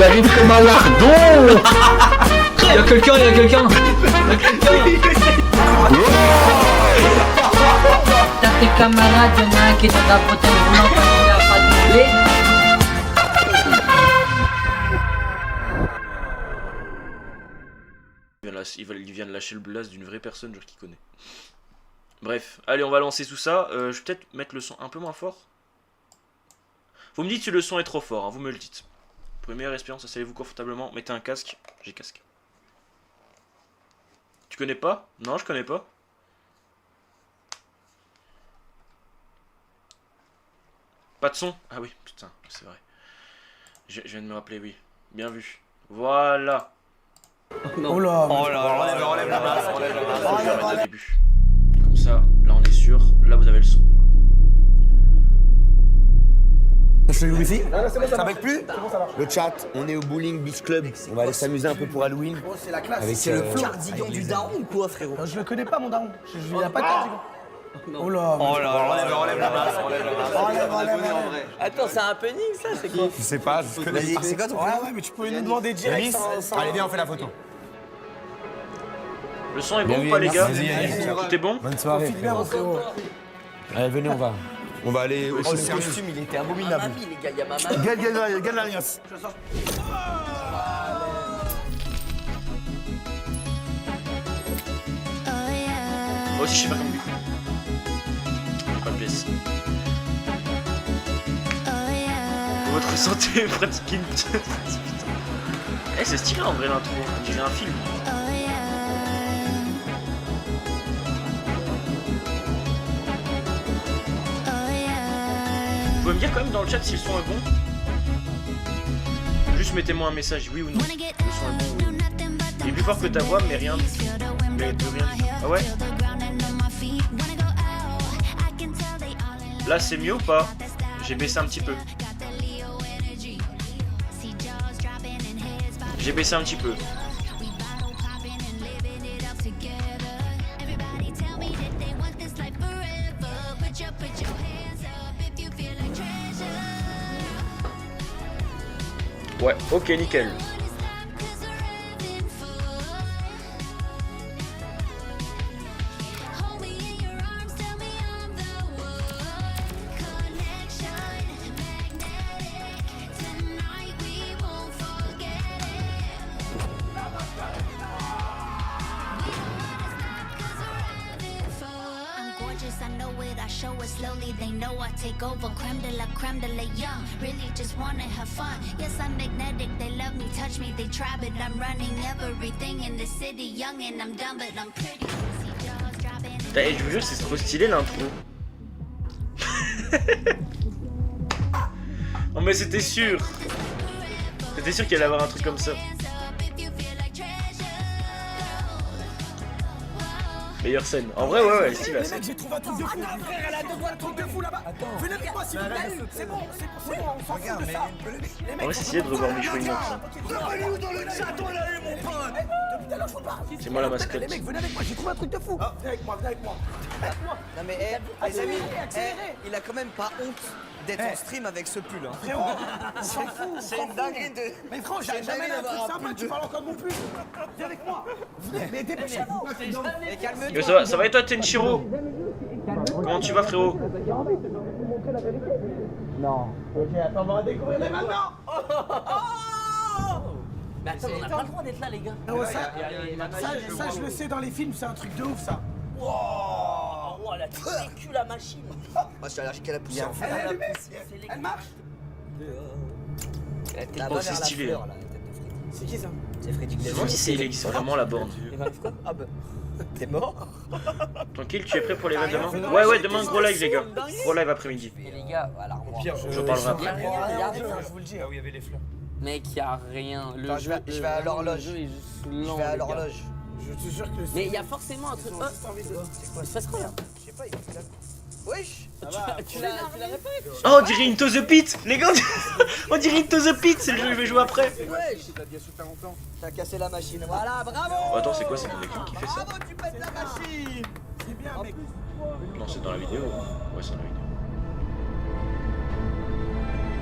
J'arrive comme un lardon. Y'a quelqu'un, y'a quelqu'un. T'as tes camarades, y'en a un qui est dans la bouteille roulant parce qu'il a pas doublé. Il vient de lâcher le blast d'une vraie personne genre qui connaît. Bref, allez on va lancer tout ça. Je vais peut-être mettre le son un peu moins fort. Vous me dites si le son est trop fort, hein, vous me le dites. Première expérience, asseyez-vous confortablement, mettez un casque. J'ai casque. Tu connais pas? Non, je connais pas. Pas de son? Ah oui, putain, c'est vrai. Je viens de me rappeler, oui. Bien vu. Voilà. Oh là, Enlève la masse, enlève la masse. Je vais remettre au début. Comme ça, là on est sûr. Là vous avez le son. je suis Wi-Fi. Ça va plus. Le chat, on est au Bowling Beach Club. On va aller s'amuser un peu pour Halloween. C'est la classe. C'est le cardigan du daron ou quoi, frérot? Je le connais pas, mon daron. Il n'y a pas de cardigan. Oh là. Enlève la masse, enlève la masse. Attends, c'est un happening ça, c'est quoi? Je sais pas, je connais pas. C'est quoi ton Ouais, mais tu peux nous demander direct. Allez, viens, on fait la photo. Le son est bon ou pas les gars? Vas-y. Tout est bon? Bonne soirée. Allez, venez, on va aller au Le costume, il était abominable. Mamie, les gars, y'a ma maman. Gagne l'alliance. Moi aussi je sais pas comment. Pas de blesse. Pour votre santé, pratiquez une putain. Eh c'est stylé en vrai l'intro, on dirait un film. Vous pouvez me dire quand même dans le chat si le son est bon? Juste mettez-moi un message, oui ou non. Le son est bon, oui. Il est plus fort que ta voix, mais rien. Mais de rien. Ah ouais? Là c'est mieux ou pas? J'ai baissé un petit peu. J'ai baissé un petit peu. Ouais, ok, nickel. Slowly they know I take over. Creme de la young. Really just wanna have fun. Yes, I'm magnetic. They love me, touch me, they try, but I'm running everything in the city. Young and I'm dumb, but I'm pretty. Putain, je vous jure, c'est trop stylé l'intro. Oh mais c'était sûr. C'était sûr qu'il allait avoir un truc comme ça. Meilleure scène. En vrai, ouais, stylé la scène. J'ai trouvé un truc de fou. Frère, elle a deux doigts, un truc de fou là-bas. Venez avec moi s'il vous plaît. C'est bon, on s'en fout de ça. En vrai, c'est stylé de revoir Michou Inox. C'est moi la mascotte. Les mecs, venez avec moi, j'ai trouvé un truc de fou. Viens avec moi. Non mais les amis, il a quand même pas honte d'être en stream avec ce pull. Hein. Frérot, on s'en fout. C'est une dinguerie de... Mais frérot, j'arrive jamais à un truc sympa, tu parles encore de mon pull. Viens avec moi. Mais dépêchez-vous. Mais calme-toi. Yo, ça va et toi, Tenshiro? Comment tu vas, frérot? Non. Ok, attends, on va découvrir les maintenant. Mais attends, on a pas le droit d'être là, les gars. Ça, je le sais dans les films, c'est un truc de ouf, ça. Oh, elle a vécu la machine. Moi je suis allergique à la poussière. Elle marche. Oh, c'est stylé. C'est qui ça? C'est Freddy Je me demande si c'est vraiment la borne. Il m'arrive quoi? Ah bah... T'es mort? Tranquille, tu es prêt pour les l'événement demain? Ouais, demain, gros live, les gars. Gros live après-midi. Et les gars, voilà. J'en parlerai après. Regardez, Je vous le dis, où il y avait les fleurs. mec, y a rien. Le Attends, je vais à l'horloge. le jeu est juste Je lent, vais à les gars. Je l'horloge. te jure que Mais il y a forcément un truc. Oh, il se passe quoi là? Je sais pas, il fait la... Wesh! Tu l'as répété? Oh, on dirait Into the Pit! Les gars, on dirait Into the Pit! C'est le jeu que je vais jouer après! Wesh! T'as cassé la machine. Voilà, bravo! Oh, attends, c'est quoi? C'est mon écran qui fait ça? Bravo, tu pètes la machine! c'est bien, mec. Non, c'est dans la vidéo. Ouais, c'est dans la vidéo.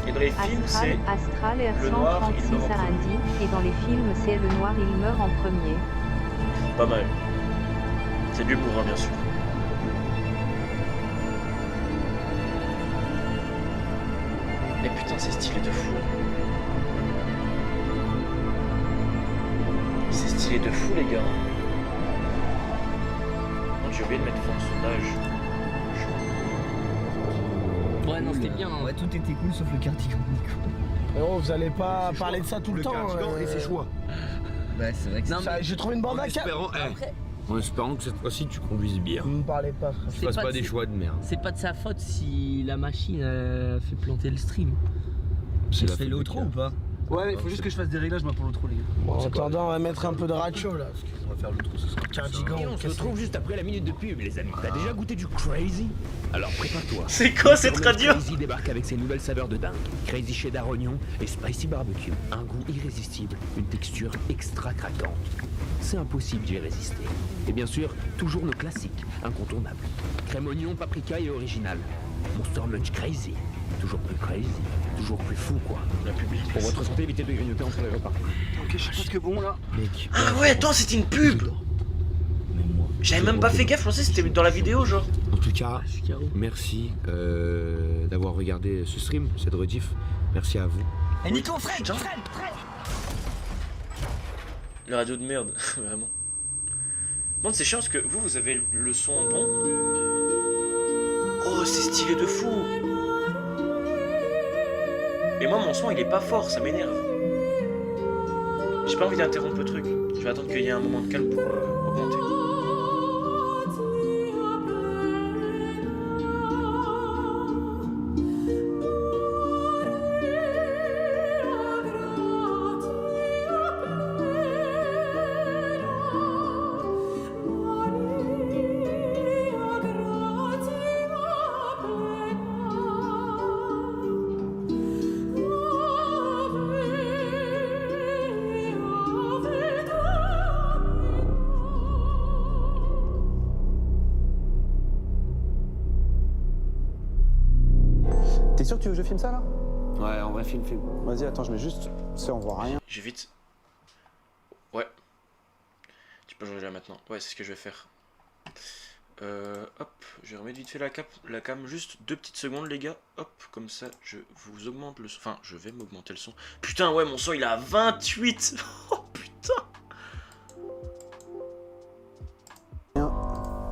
Et dans les films, c'est... Astral le noir, il meurt R136 en à premier. Indy, et dans les films c'est le noir il meurt en premier. Pas mal. C'est de l'humour, hein, bien sûr. Mais putain, c'est stylé de fou. C'est stylé de fou, les gars. Bon, j'ai oublié de mettre fond de sondage. Ouais, non, c'était bien. Ouais, tout était cool sauf le cardigan. Oh, vous allez pas parler de ça tout le temps. et ses choix. Ouais, c'est vrai que Non, mais J'ai trouvé une bande à cap. En espérant que cette fois-ci tu conduises bien. Ne me parlez pas, frère. Tu fasses pas des choix de merde. c'est pas de sa faute si la machine fait planter le stream. C'est la fais faute l'outro de ou pas? Ouais, il faut juste que je fasse des réglages moi pour l'outro, les gars. Bon, en attendant, on va mettre un peu de ratio là. Parce qu'on va faire l'outro ce soir. Cardigan. Et on se retrouve juste après la minute de pub, les amis. T'as déjà goûté du Crazy? Alors prépare-toi. C'est quoi cette radio? Crazy débarque avec ses nouvelles saveurs de dingue. Crazy cheddar oignon et spicy barbecue. Un goût irrésistible, une texture extra craquante. C'est impossible d'y résister. Et bien sûr, toujours nos classiques, incontournables. Crème oignon, paprika et original. Monster Munch Crazy. Toujours plus crazy, toujours plus fou quoi. La public. Pour votre santé, évitez de grignoter entre les repas. Ok, je sais pas ce que bon là. Mec. Ah ouais, attends, c'était une pub. J'avais même pas fait gaffe, je pensais que c'était dans la vidéo, genre. En tout cas, merci d'avoir regardé ce stream, cette rediff. Merci à vous. Et Nico, Fred. La radio de merde, vraiment. Bon, c'est chiant parce que vous avez le son bon. Oh, c'est stylé de fou. Mais moi, mon son, il est pas fort, ça m'énerve. J'ai pas envie d'interrompre le truc. Je vais attendre qu'il y ait un moment de calme pour augmenter. T'es sûr que tu veux que je filme ça là? Ouais, en vrai, film. Vas-y, attends, je mets juste. Ça, on voit rien. J'ai vite. Ouais. Tu peux jouer là maintenant. Ouais, c'est ce que je vais faire. Hop, je vais remettre vite fait la cam, juste 2 petites secondes les gars. Hop, comme ça, je vous augmente le son. Enfin, je vais m'augmenter le son. Putain, ouais, mon son il est à 28. Oh putain.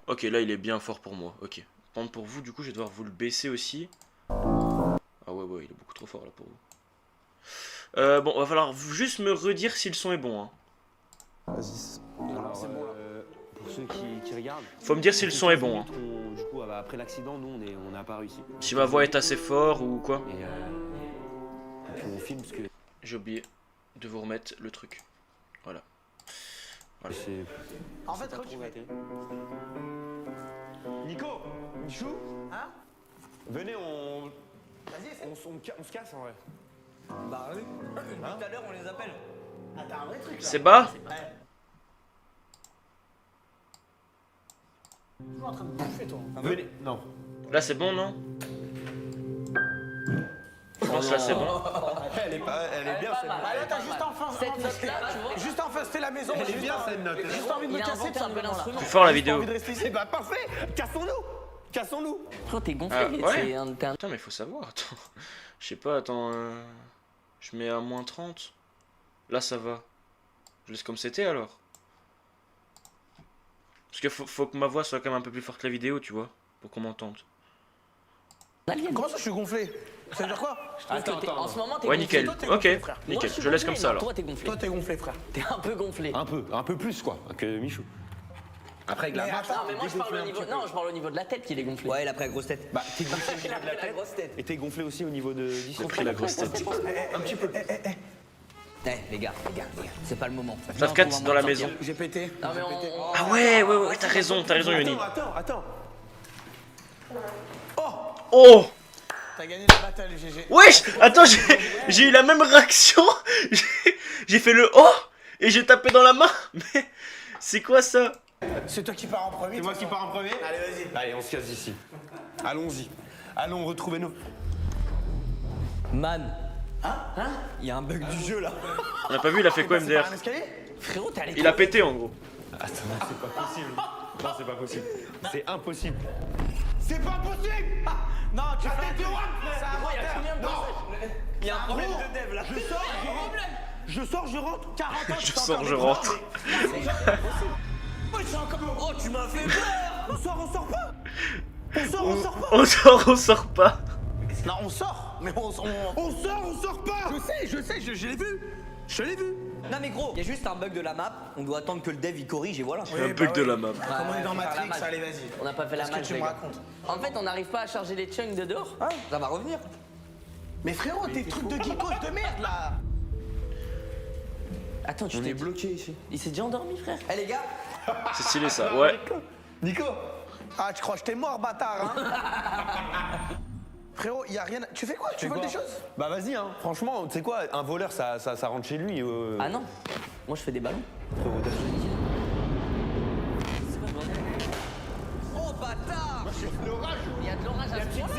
Ok, là il est bien fort pour moi. Ok. Par contre, pour vous, du coup, je vais devoir vous le baisser aussi. Ah ouais, il est beaucoup trop fort là pour vous. Bon, va falloir juste me redire si le son est bon. Hein. Vas-y. Alors, pour ceux qui regardent, Faut me dire si le son est bon. Hein. du coup, après l'accident, nous, on n'a pas réussi. Si ma voix est assez fort ou quoi. Et on filme parce que J'ai oublié de vous remettre le truc. Voilà. c'est. En fait, pas trop gâté. Nico, Michou, Hein? venez, Vas-y, essaie. on se casse en vrai. Bah oui. Tout à l'heure, on les appelle. Ah, t'as un vrai truc là. C'est bas? Toujours en train de bouffer toi. Venez, non. Là c'est bon, non? Je pense là c'est bon. Elle est bien cette Ah là, t'as juste enfin. Juste enfin, c'était la maison. Elle est bien cette note. J'ai juste envie de me casser de ça. Plus fort la J'ai vidéo. envie de rester ici. Bah parfait. Cassons-nous. Frère, t'es gonflé. Ah, ouais. T'es un- Putain mais faut savoir, attends. Je sais pas, attends. Je mets à moins 30. Là ça va. Je laisse comme c'était alors. Parce que faut que ma voix soit quand même un peu plus forte que la vidéo, tu vois. Pour qu'on m'entende. alien. Comment ça, je suis gonflé? Ça veut dire quoi? En ce moment, t'es Ouais, gonflé. nickel. Toi, t'es Ok, gonflé, frère. Moi, nickel. suis Je laisse gonflé. comme ça Non, alors. Toi, t'es gonflé. Toi, t'es gonflé, frère. T'es un peu gonflé. Un peu plus quoi que Michou. Après avec la Mais marche, Non, mais moi, je parle au niveau. Non, je parle au niveau de la tête qu'il est gonflé. Ouais, il a pris la grosse tête. bah t'es gonflé au Il a niveau de la pris la tête. grosse tête. Et t'es gonflé aussi au niveau de J'ai pris la grosse tête. Un petit peu. Les gars, c'est pas le moment. Faf 4 dans la maison. J'ai pété. Non, mais on. Ah ouais, t'as raison Yoni. Attends. Oh! T'as gagné la bataille, GG. Wesh! Attends, j'ai eu la même réaction. J'ai fait le oh! Et j'ai tapé dans la main. Mais c'est quoi ça? C'est toi qui pars en premier. C'est moi qui pars en premier. Allez, vas-y. Allez, on se casse d'ici. Allons-y. Allons retrouver nos. Man. Hein? Il y a un bug du jeu là. On a pas vu, il a fait quoi MDR? Frérot, t'es allé. Il a pété en gros. Attends, c'est pas possible. Non, c'est pas possible. C'est impossible. C'est pas possible. Non, tu fais un Non. Il y a un problème de dev là. Je sors, je rentre. 40 ans. Je sors, je rentre. Oh, tu m'as fait peur. On sort pas. On sort pas. Non, on sort. Mais on sort pas. Je sais, je l'ai vu. Je l'ai vu. Non mais gros, il y a juste un bug de la map. On doit attendre que le dev il corrige et voilà. Un bug de la map. Comme on est dans Matrix, allez vas-y. On n'a pas fait la Qu'est-ce que match, tu les me gars. racontes? En fait, on n'arrive pas à charger les chunks de dehors. Hein? Ça va revenir. Mais frérot, tes trucs de geekos de merde là. Attends, tu On t'es est bloqué ici. Il s'est déjà endormi, frère. Eh les gars, C'est stylé ça, ouais. Nico. Ah, tu crois que j'étais mort, bâtard, hein? Frérot, y a rien. Tu fais quoi? Tu voles des choses? Bah vas-y, hein. Franchement, tu sais quoi, un voleur, ça rentre chez lui. Ah non, moi je fais des ballons. Frérot, oh bâtard. Il y a de l'orage à ce point-là.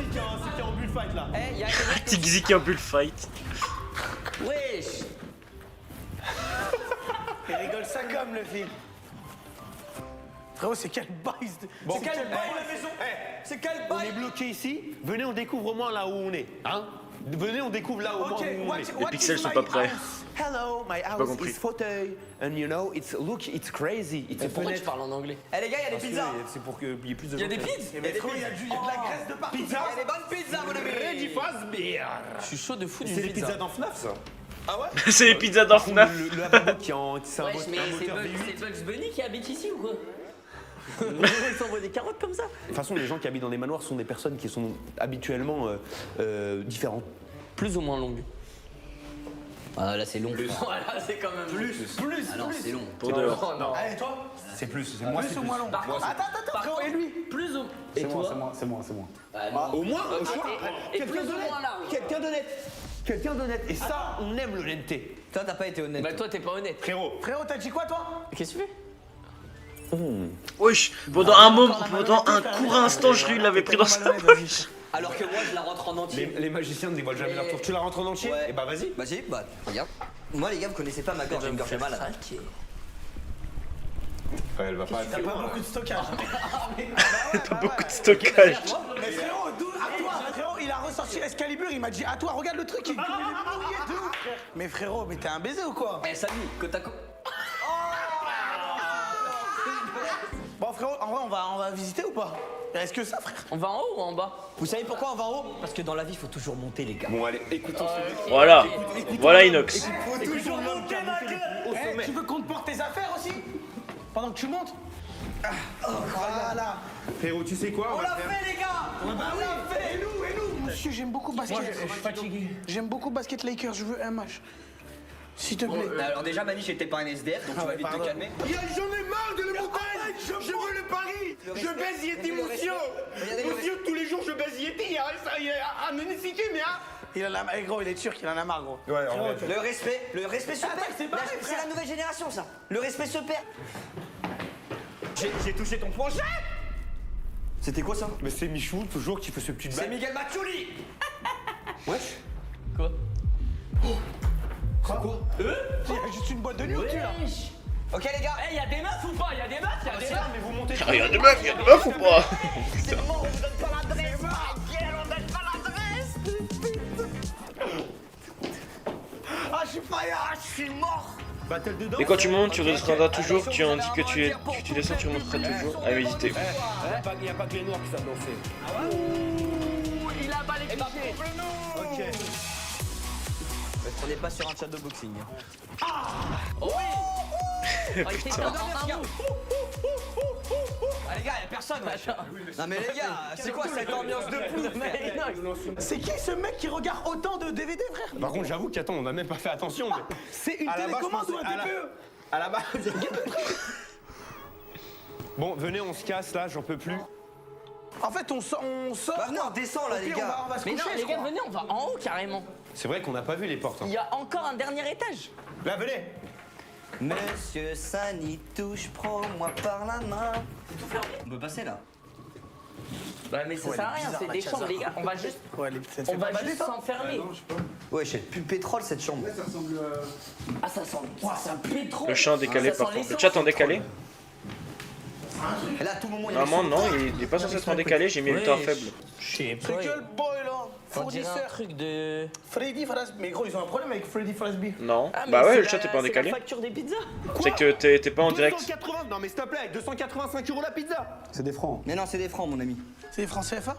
C'était en bullfight là. Eh, il y a Tigzy qui a un bullfight. Wesh. Il rigole ça comme le film. Frérot, c'est quel bail de... Bon, c'est quel bail la maison? C'est quel on bail? est bloqué ici. Venez, on découvre au moins là où on est. Hein? Venez, on découvre là au moins où on est. Les pixels sont pas prêts. Hello, my Pas house compris. is fauteuil. And you know, it's crazy. It's a Pourquoi tu fenêtre. parles en anglais? Eh les gars, il y a des pizzas. C'est pour qu'il y ait plus de Il y a gens des qui- pizzas. Il y a de la graisse de partout. Il y a des bonnes pizzas, mon ami. Je suis chaud de fou d'une C'est les pizza. pizzas dans FNAF, ça. C'est les pizzas dans FNAF. Le lavabo qui c'est un Wesh, mais un c'est moteur V8. Bugs Bunny qui habite ici ou quoi? Ils s'envoient des carottes comme ça. De toute façon, les gens qui habitent dans des manoirs sont des personnes qui sont habituellement différentes. Plus ou moins longue. Ah là c'est long. Voilà, c'est quand même plus. Ah non, c'est long. Pour dehors. Non. Allez, toi? C'est plus, Plus ou moins long? Attends, frérot, et lui? Plus ou Et toi? C'est moi. Au moins, au choix. Et plus ou moins large. Quelqu'un d'honnête. Quelqu'un d'honnête. Et ça, on aime l'honnêteté. Toi, t'as pas été honnête. Bah toi t'es pas honnête. Frérot. Frérot, t'as dit quoi, toi? Qu'est-ce que tu fais? Wesh, pendant un moment, pendant un court instant, je lui l'avais pris dans sa poche. Alors que moi, je la rentre en entier. Les magiciens ne dévoilent jamais leur tour. Tu la rentres en entier? Ouais. Et bah vas-y. Vas-y, bah, regarde. Moi, les gars, vous connaissez pas ma gorge, j'ai une gorge malade. Elle va pas T'as pas beaucoup de stockage. Pas beaucoup de stockage. Mais frérot, d'où à toi? Frérot, il a ressorti Excalibur, il m'a dit à toi, regarde le truc, il est mouillé de ouf. Mais frérot, mais t'es un baiser ou quoi? Eh, Samy, Kotako. Bon frérot, en vrai, on va visiter ou pas? Est-ce que ça, frère? On va en haut ou en bas? Vous savez pourquoi on va en haut? Parce que dans la vie, il faut toujours monter, les gars. Bon, allez, écoutons celui. Voilà. Voilà Inox. Faut toujours monter, ma gueule. Tu veux qu'on te porte tes affaires aussi? Pendant que tu montes? Voilà. Frérot, tu sais quoi? On l'a fait, les gars! On l'a fait. Et nous? Monsieur, j'aime beaucoup basket. Moi, je suis fatigué. J'aime beaucoup basket Lakers, je veux un match. S'il te plaît. Alors déjà, Mani, j'étais pas un SDF, donc tu vas vite te calmer. J'en ai marre de le montagne. Je veux le pari. Je baise Yeti, monsieur. Monsieur, tous les jours, je baise Yeti. Il y a un nécessité, mais il en a marre, gros, il est turc, il en a marre, gros. Ouais, en vrai. Le respect se perd. c'est barré, C'est la nouvelle génération, ça. Le respect se perd. J'ai touché ton projet. C'était quoi ça? Mais c'est Michou, toujours, qui fait ce petit C'est bail. Miguel Machouli. Wesh. Quoi? Quoi? Il y a juste une boîte de nuit au-dessus, là. Ok, les gars. Eh, y'a des meufs ou pas? Y'a des meufs? Y'a des meufs? Mais vous montez. Ah, y'a des meufs ou pas? C'est bon, on vous donne pas l'adresse. On donne pas l'adresse. Ah, je suis fire. Je suis mort. Battle dedans. Et quand tu montes, tu resteras toujours, tu indiques que tu descends, tu remonteras toujours à méditer. Il n'y a pas que les noirs qui savent danser. Il a pas les clichés. Ok. On n'est pas sur un chat de boxing. Oh oui. Oh, il était en un mot. Ah les gars, y'a personne, wesh. Non mais les gars, c'est quoi cette ambiance de fou? C'est qui ce mec qui regarde autant de DVD, frère? Par contre, j'avoue qu'attends, on n'a même pas fait attention. Mais... C'est une À la base, télécommande je ou un pensais- à la- TPE? À la base. Bon, venez, on se casse là, j'en peux plus. En fait, on sort. Bah venez, on descend là, Au les pire, gars. on va se Mais non, coucher, les je gars, crois. venez, on va en haut carrément. C'est vrai qu'on n'a pas vu les portes. Il y a encore un dernier étage. Là, venez. Monsieur Sani touche, prends-moi par la main. On peut passer là. Bah mais ça sert à rien, c'est des chambres les gars, on va juste s'enfermer. Ouais, j'ai plus le pétrole cette chambre. Ah ça sent un pétrole. Le champ décalé par contre. Le chat en décalé? Et là, à tout moment, il y a Normalement, non, il est pas censé être en décalé, j'ai mis le temps faible. Je sais pas. C'est quel boy là? On dirait un Fournisseur. truc de... Freddy Fazbear. Mais gros, ils ont un problème avec Freddy Fazbear. Non. Ah, mais Bah ouais, c'est le chat est pas en décalé. C'est la facture des pizzas. C'est que t'es pas en direct. 280, non mais s'il te plaît, 285 € la pizza. C'est des francs. Mais non, c'est des francs, mon ami. C'est des francs CFA?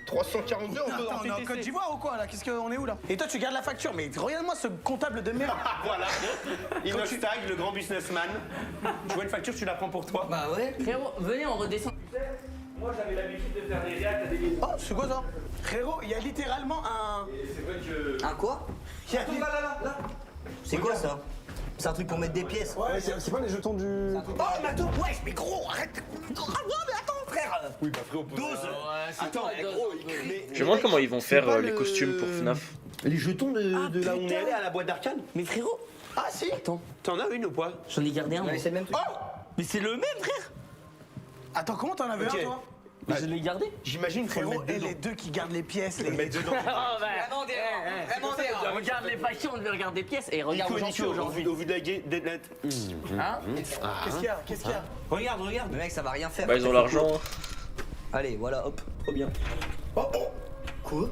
342 Attends, on est en Côte d'Ivoire ou quoi là? Qu'est-ce qu'on est où là? Et toi, tu gardes la facture, mais regarde-moi ce comptable de merde. Voilà. Inox Tag, le grand businessman. Tu vois une facture, tu la prends pour toi. Bah ouais. Frérot, venez, on redescend. Moi j'avais l'habitude de faire des réacts à des vidéos. Oh, c'est quoi ça? Frérot, il y a littéralement un. C'est vrai que. Un quoi? Il y a là. C'est quoi ça? C'est un truc pour mettre des pièces. Ouais, c'est pas les jetons du. Oh, mais attends, wesh, mais gros, arrête. Ah non, mais attends, frère. Oui, bah frérot, 12. Attends, gros, mais. Je me demande comment ils vont faire les costumes pour FNAF. Les jetons de là où on est allé à la boîte d'arcade. Mais frérot, Ah si. attends, T'en as une ou pas? j'en ai gardé un. moi. Ouais, c'est le même truc. Oh. Mais c'est le même frère. Attends, comment t'en avais Ok. un toi? Mais je l'ai gardé. J'imagine qu'il faut le Frérot, mettre et dedans. les deux qui gardent les pièces. Faut le mettre dedans. Vraiment des rangs. Regarde les factures, on devait regarder des pièces. Et regarde où j'en suis Nico, aujourd'hui. au vu de la gay, Hein? Qu'est-ce qu'il y a? Qu'est-ce qu'il y a? Regarde, regarde. Le mec, ça va rien faire. Bah ils ont l'argent. Allez, voilà, hop, trop bien. Oh, oh. Quoi?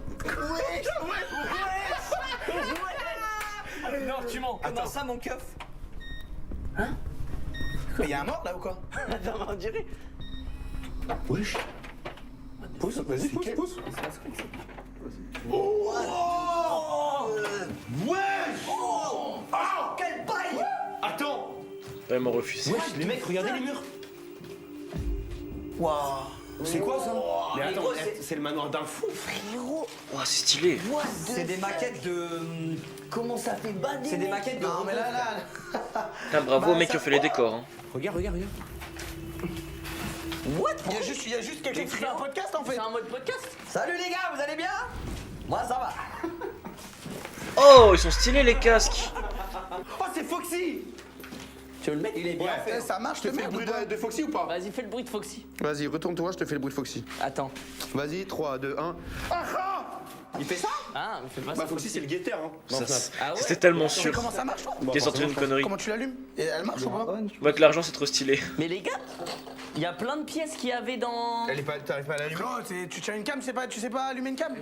Non, tu mens. Comment ça, mon keuf? Mais y a un mort là ou quoi? Attends, on dirait. Wesh. Pousse, vas-y, pousse. Quelle paille! Attends. Bah ils m'ont refusé. Wesh, les mecs, regardez les murs. Waouh. C'est quoi ça? Mais attends, c'est le manoir d'un fou. Frérot, Oh, c'est stylé. C'est des maquettes de. comment ça fait bader? C'est des maquettes de. Non, mais là. Putain, bravo aux mecs qui ont fait les décors. Hein. Regarde, regarde, regarde. What? Il y a juste quelqu'un qui fait un podcast en fait. C'est un mode podcast. Salut les gars, vous allez bien? Moi ça va. Oh, ils sont stylés les casques. Oh, c'est Foxy. Tu veux le mettre? Il est bien fait. Ça marche, Je te fais le bruit de Foxy ou pas? Vas-y, fais le bruit de Foxy. Vas-y, retourne-toi, je te fais le bruit de Foxy. Attends. Vas-y, 3, 2, 1. Il fait ça? Ah, mais fais pas Bah, ça. Foxy, c'est le guetteur, hein. Ah ouais? C'était tellement C'est sûr. comment ça marche toi? T'es sorti d'une connerie. Comment tu l'allumes? Et elle marche ou pas? Moi que l'argent c'est trop stylé. Mais les gars, il y a plein de pièces qu'il y avait dans. Elle est pas, t'arrives pas à l'allumer? Gros, tu tiens une cam, tu sais pas allumer une cam?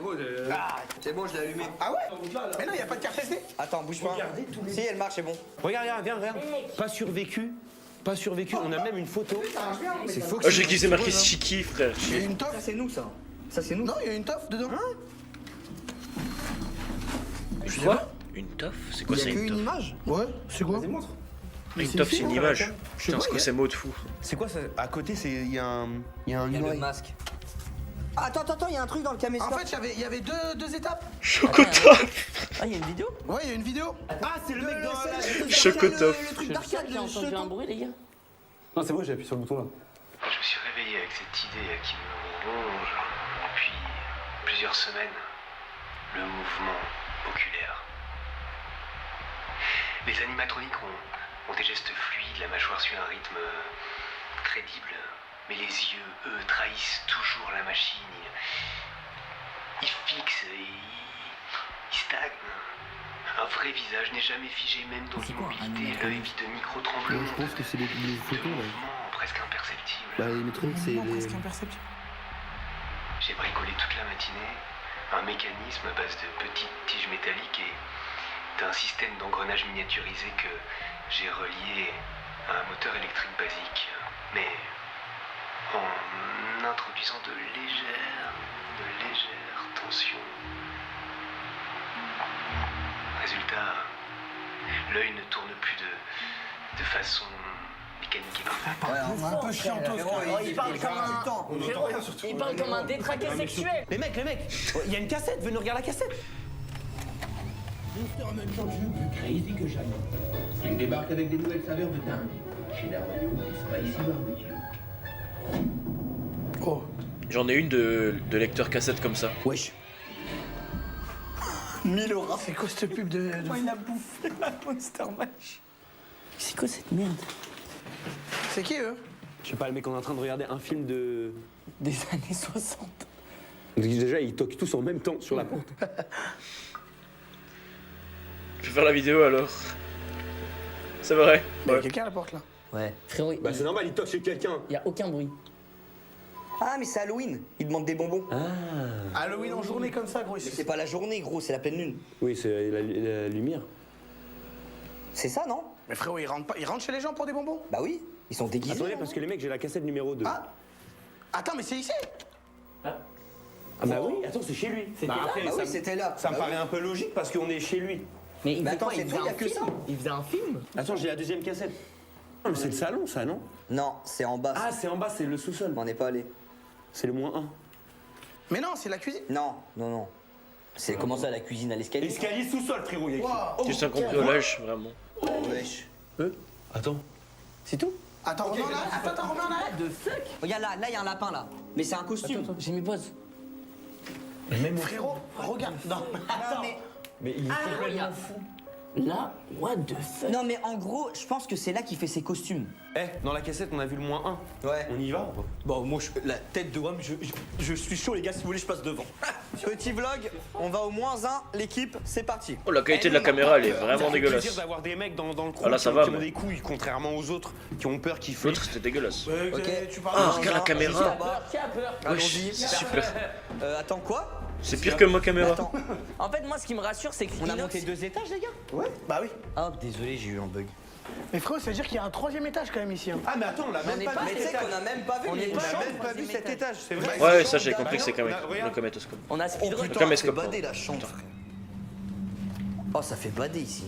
C'est bon, je l'ai allumé. Ah ouais? Mais non, y a pas de carte SD? Attends, bouge pas. Si, elle marche, c'est bon. Regarde, regarde, viens, regarde. Pas survécu. Pas survécu. On a même une photo. C'est Foxy. Oh, j'ai kiffé marqué Chiki, frère. Il y a une toffe? Ça, c'est nous, ça. Ça, c'est nous. Non, il y a une toffe dedans. Quoi? Une toffe? C'est quoi Il y ça a une qu'une toffe? image. Ouais, c'est quoi? Une toffe c'est une image. Putain, c'est quoi ces mots de fou? C'est quoi ça? À côté, il y a un Il y a le masque. Ah, attends, il y a un truc dans le En caméscope. fait, il y avait deux étapes. Chocotoff. Ah, il y a une vidéo? Ouais, il y a une vidéo. Ah, c'est le mec dans la... Chocotoff. Le truc J'ai d'arcade, le entendu un jeton. bruit, les gars. Non, c'est moi, j'ai appuyé sur le bouton là. Je me suis réveillé avec cette idée qui me ronge depuis plusieurs semaines. Le mouvement oculaire. Les animatroniques ont des gestes fluides, la mâchoire suit un rythme crédible, mais les yeux, eux, trahissent toujours la machine. Ils fixent et ils stagnent. Un vrai visage n'est jamais figé, même dans l'immobilité. L'œil vit de micro-tremblements. Je pense que c'est les de photos là. mouvements presque imperceptibles. Bah, les trucs, c'est Non, les... presque imperceptible. J'ai bricolé toute la matinée un mécanisme à base de petites tiges métalliques et d'un système d'engrenage miniaturisé que j'ai relié à un moteur électrique basique. Mais en introduisant de légères tensions. Résultat, l'œil ne tourne plus de façon mécanique et parfaite. Ouais, un peu chiantos. Il parle comme un temps. Il parle comme un détraqué sexuel. Les mecs, il y a une cassette, venez regarder la cassette. Monster Munch en jus plus crazy que jamais. Il débarque avec des nouvelles saveurs de dingue. Chez Dario et Spicy Barbecue. Oh. J'en ai une de lecteur cassette comme ça. Wesh. 1000 €. C'est quoi cette pub de. Il a bouffé la Monster Munch. C'est quoi cette merde? C'est qui eux? Je sais pas, le mec, on est en train de regarder un film de... Des années 60. Donc déjà, ils toquent tous en même temps sur la porte. Je vais faire la vidéo alors. C'est vrai. Il y a quelqu'un à la porte là. Ouais. Frérot, Bah c'est normal, ils toquent chez quelqu'un. il y a aucun bruit. Ah, mais c'est Halloween. Ils demandent des bonbons. Halloween en journée comme ça, gros. Mais c'est pas la journée, gros, c'est la pleine lune. Oui, c'est la lumière. C'est ça, non? Mais frérot, ils rentrent chez les gens pour des bonbons? Bah oui, ils sont déguisés. Attendez, parce que les mecs, j'ai la cassette numéro 2. Ah. Attends, mais c'est ici? Ah bah oui, attends, c'est chez lui. Bah après, ça oui, me- c'était là. Ça me Bah paraît un peu logique parce qu'on est chez lui. Mais il Mais faisait attends, quoi, c'est il tout, faisait y a un que film ça. Il faisait un film Attends, j'ai la deuxième cassette. Ah, mais c'est le salon, ça, non? Non, c'est en bas. Ah, c'est en bas, c'est le sous-sol. On n'est pas allé. C'est le -1. Mais non, c'est la cuisine. Non, non, non. C'est comment ça, la cuisine à l'escalier? Escalier sous-sol, frérot, il y a écrit. Wow. Question cambriolage, vraiment. Wesh. Attends. C'est tout? Attends, remets en arrière. Attends, remets en arrière. De fuck. Regarde là, il y a un lapin là. Mais c'est un costume. J'ai mis pause. Frérot, regarde. Non, attends. Mais il est complètement fou. Là, what the fuck? Non, mais en gros, je pense que c'est là qu'il fait ses costumes. Eh, dans la cassette, on a vu le -1. Ouais. On y va ou pas? Bon, moi, la tête de homme, je suis chaud, les gars. Si vous voulez, je passe devant. Petit vlog, on va au -1. L'équipe, c'est parti. Oh, la qualité de la caméra, elle est vraiment Ça fait dégueulasse. plaisir d'avoir des mecs dans le crew Ah, là, ça qui, va, qui ont mais- des couilles, contrairement aux autres qui ont peur, qui flippent. L'autre, c'était dégueulasse. Ok. Tu parles Ah, de- regarde la caméra. Qui a peur? Wesh, Allons-y. c'est super. Attends, quoi? C'est pire que ma caméra. Attends, En fait, moi, ce qui me rassure, c'est que on a Inox- monté 2 étages, les gars? Ouais, bah oui. Ah, désolé, j'ai eu un bug. Mais frérot, ça veut dire qu'il y a un 3e étage quand même ici. Hein. Ah, mais attends, on l'a même n'est pas pas- vu Mais tu cet sais étage. qu'on a même pas vu On les est On pas a chambres. même pas vu cet étage, c'est vrai. Ouais, ça, j'ai compris que c'est Regarde. le caméscope. On a Oh speedrun. putain, caméscope, c'est badé la chambre, frère. Oh, ça fait bader ici.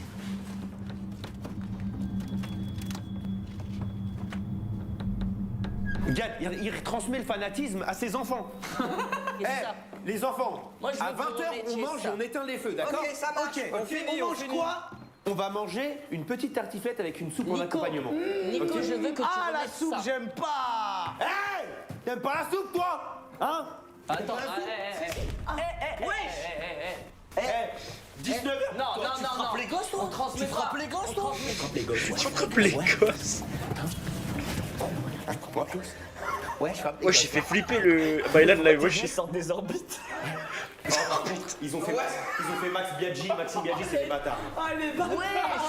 Regarde, il retransmet le fanatisme à ses enfants. Et c'est ça. Les enfants, Moi, je veux à que vous 20h, on remettiez mange et ça. on éteint les feux, d'accord? Ok, ça marche. Ok, On finit, on on mange finit. quoi? On va manger une petite tartiflette avec une soupe en Nico, accompagnement. Nico, Ok. je veux que tu Ah, la remettes soupe, ça. j'aime pas. Hey! T'aimes pas la soupe, toi? Hein? Attends, Eh, 19h. Non, non, Tu non, frappes non. les gosses, toi? On transmet Tu frappes pas. les gosses, On toi? transmet pas. Les gosses. Tu frappes les gosses. Ouais, je frappe les Wesh, j'ai fait flipper le. Bah, là, là, wesh. Ils sortent des orbites. Par contre, ils ont fait Max Biaggi. Maxime Biaggi, c'est des bâtards. Ouais,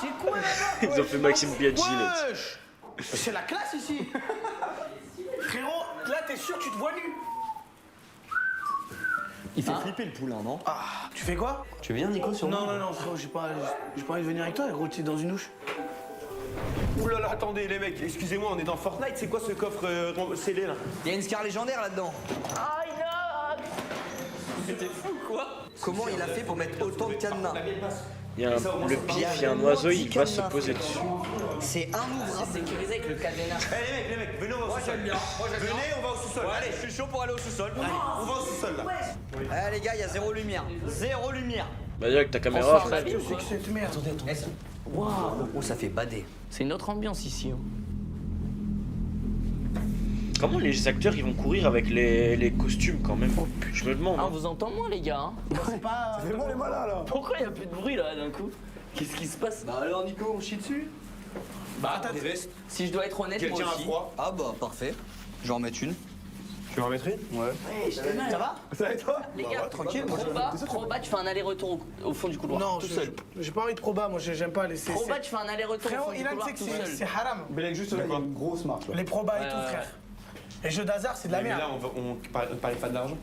c'est quoi? Ils ont fait Maxime Biaggi, là. Wesh. C'est la classe ici. Frérot, là, t'es sûr que tu te vois nu? Il fait flipper le poulain, non? Ah, tu fais quoi? Tu viens, Nico, sur Non, non, non, frérot, j'ai pas envie de venir avec toi, gros, t'es dans une douche. Ouh là là, attendez les mecs, excusez-moi, on est dans Fortnite, c'est quoi ce coffre scellé là? Il y a une scar légendaire là-dedans. Ah, Inox! C'était fou, quoi? Comment il a fait pour mettre autant de cadenas? Il y a le pif, il y a un oiseau, il va se poser dessus. C'est inouvrable. C'est sécurisé avec le cadenas. Eh les mecs, venez, on va au sous-sol. Venez, on va au sous-sol. Allez, je suis chaud pour aller au sous-sol. Allez, on va au sous-sol là. Allez, les gars, il y a zéro lumière. Zéro lumière. Bah, direct, ta caméra, François, frère. C'est que cette merde. Waouh! Oh, ça fait bader. C'est une autre ambiance ici. Hein. Comment les acteurs ils vont courir avec les costumes quand même? Je me demande. Ah, on hein. vous entend moins, les gars. Hein. C'est pas. C'est bon les malins là. Pourquoi il n'y a plus de bruit là d'un coup? Qu'est-ce qui se passe? Bah alors, Nico, on chie dessus? Bah, Des vestes. si je dois être honnête, moi Quelqu'un a aussi. froid? Ah bah, parfait. Je vais en mettre une. Tu veux en mettre une? Ouais. Ça va? Ça va et toi? Les gars, tranquille, trop bas, tu fais un aller-retour au fond du couloir. Non, tout seul. j'ai pas envie de proba, moi j'aime pas les. Trop bas, tu fais un aller-retour au Frérot, fond du Ilan, couloir tu tout sais que seul. c'est haram. Mais là juste là, il y a une grosse marche là. Les probas et Ouais, tout, ouais, frère. Les jeux d'hasard, c'est de la Mais merde. là on parlait pas d'argent.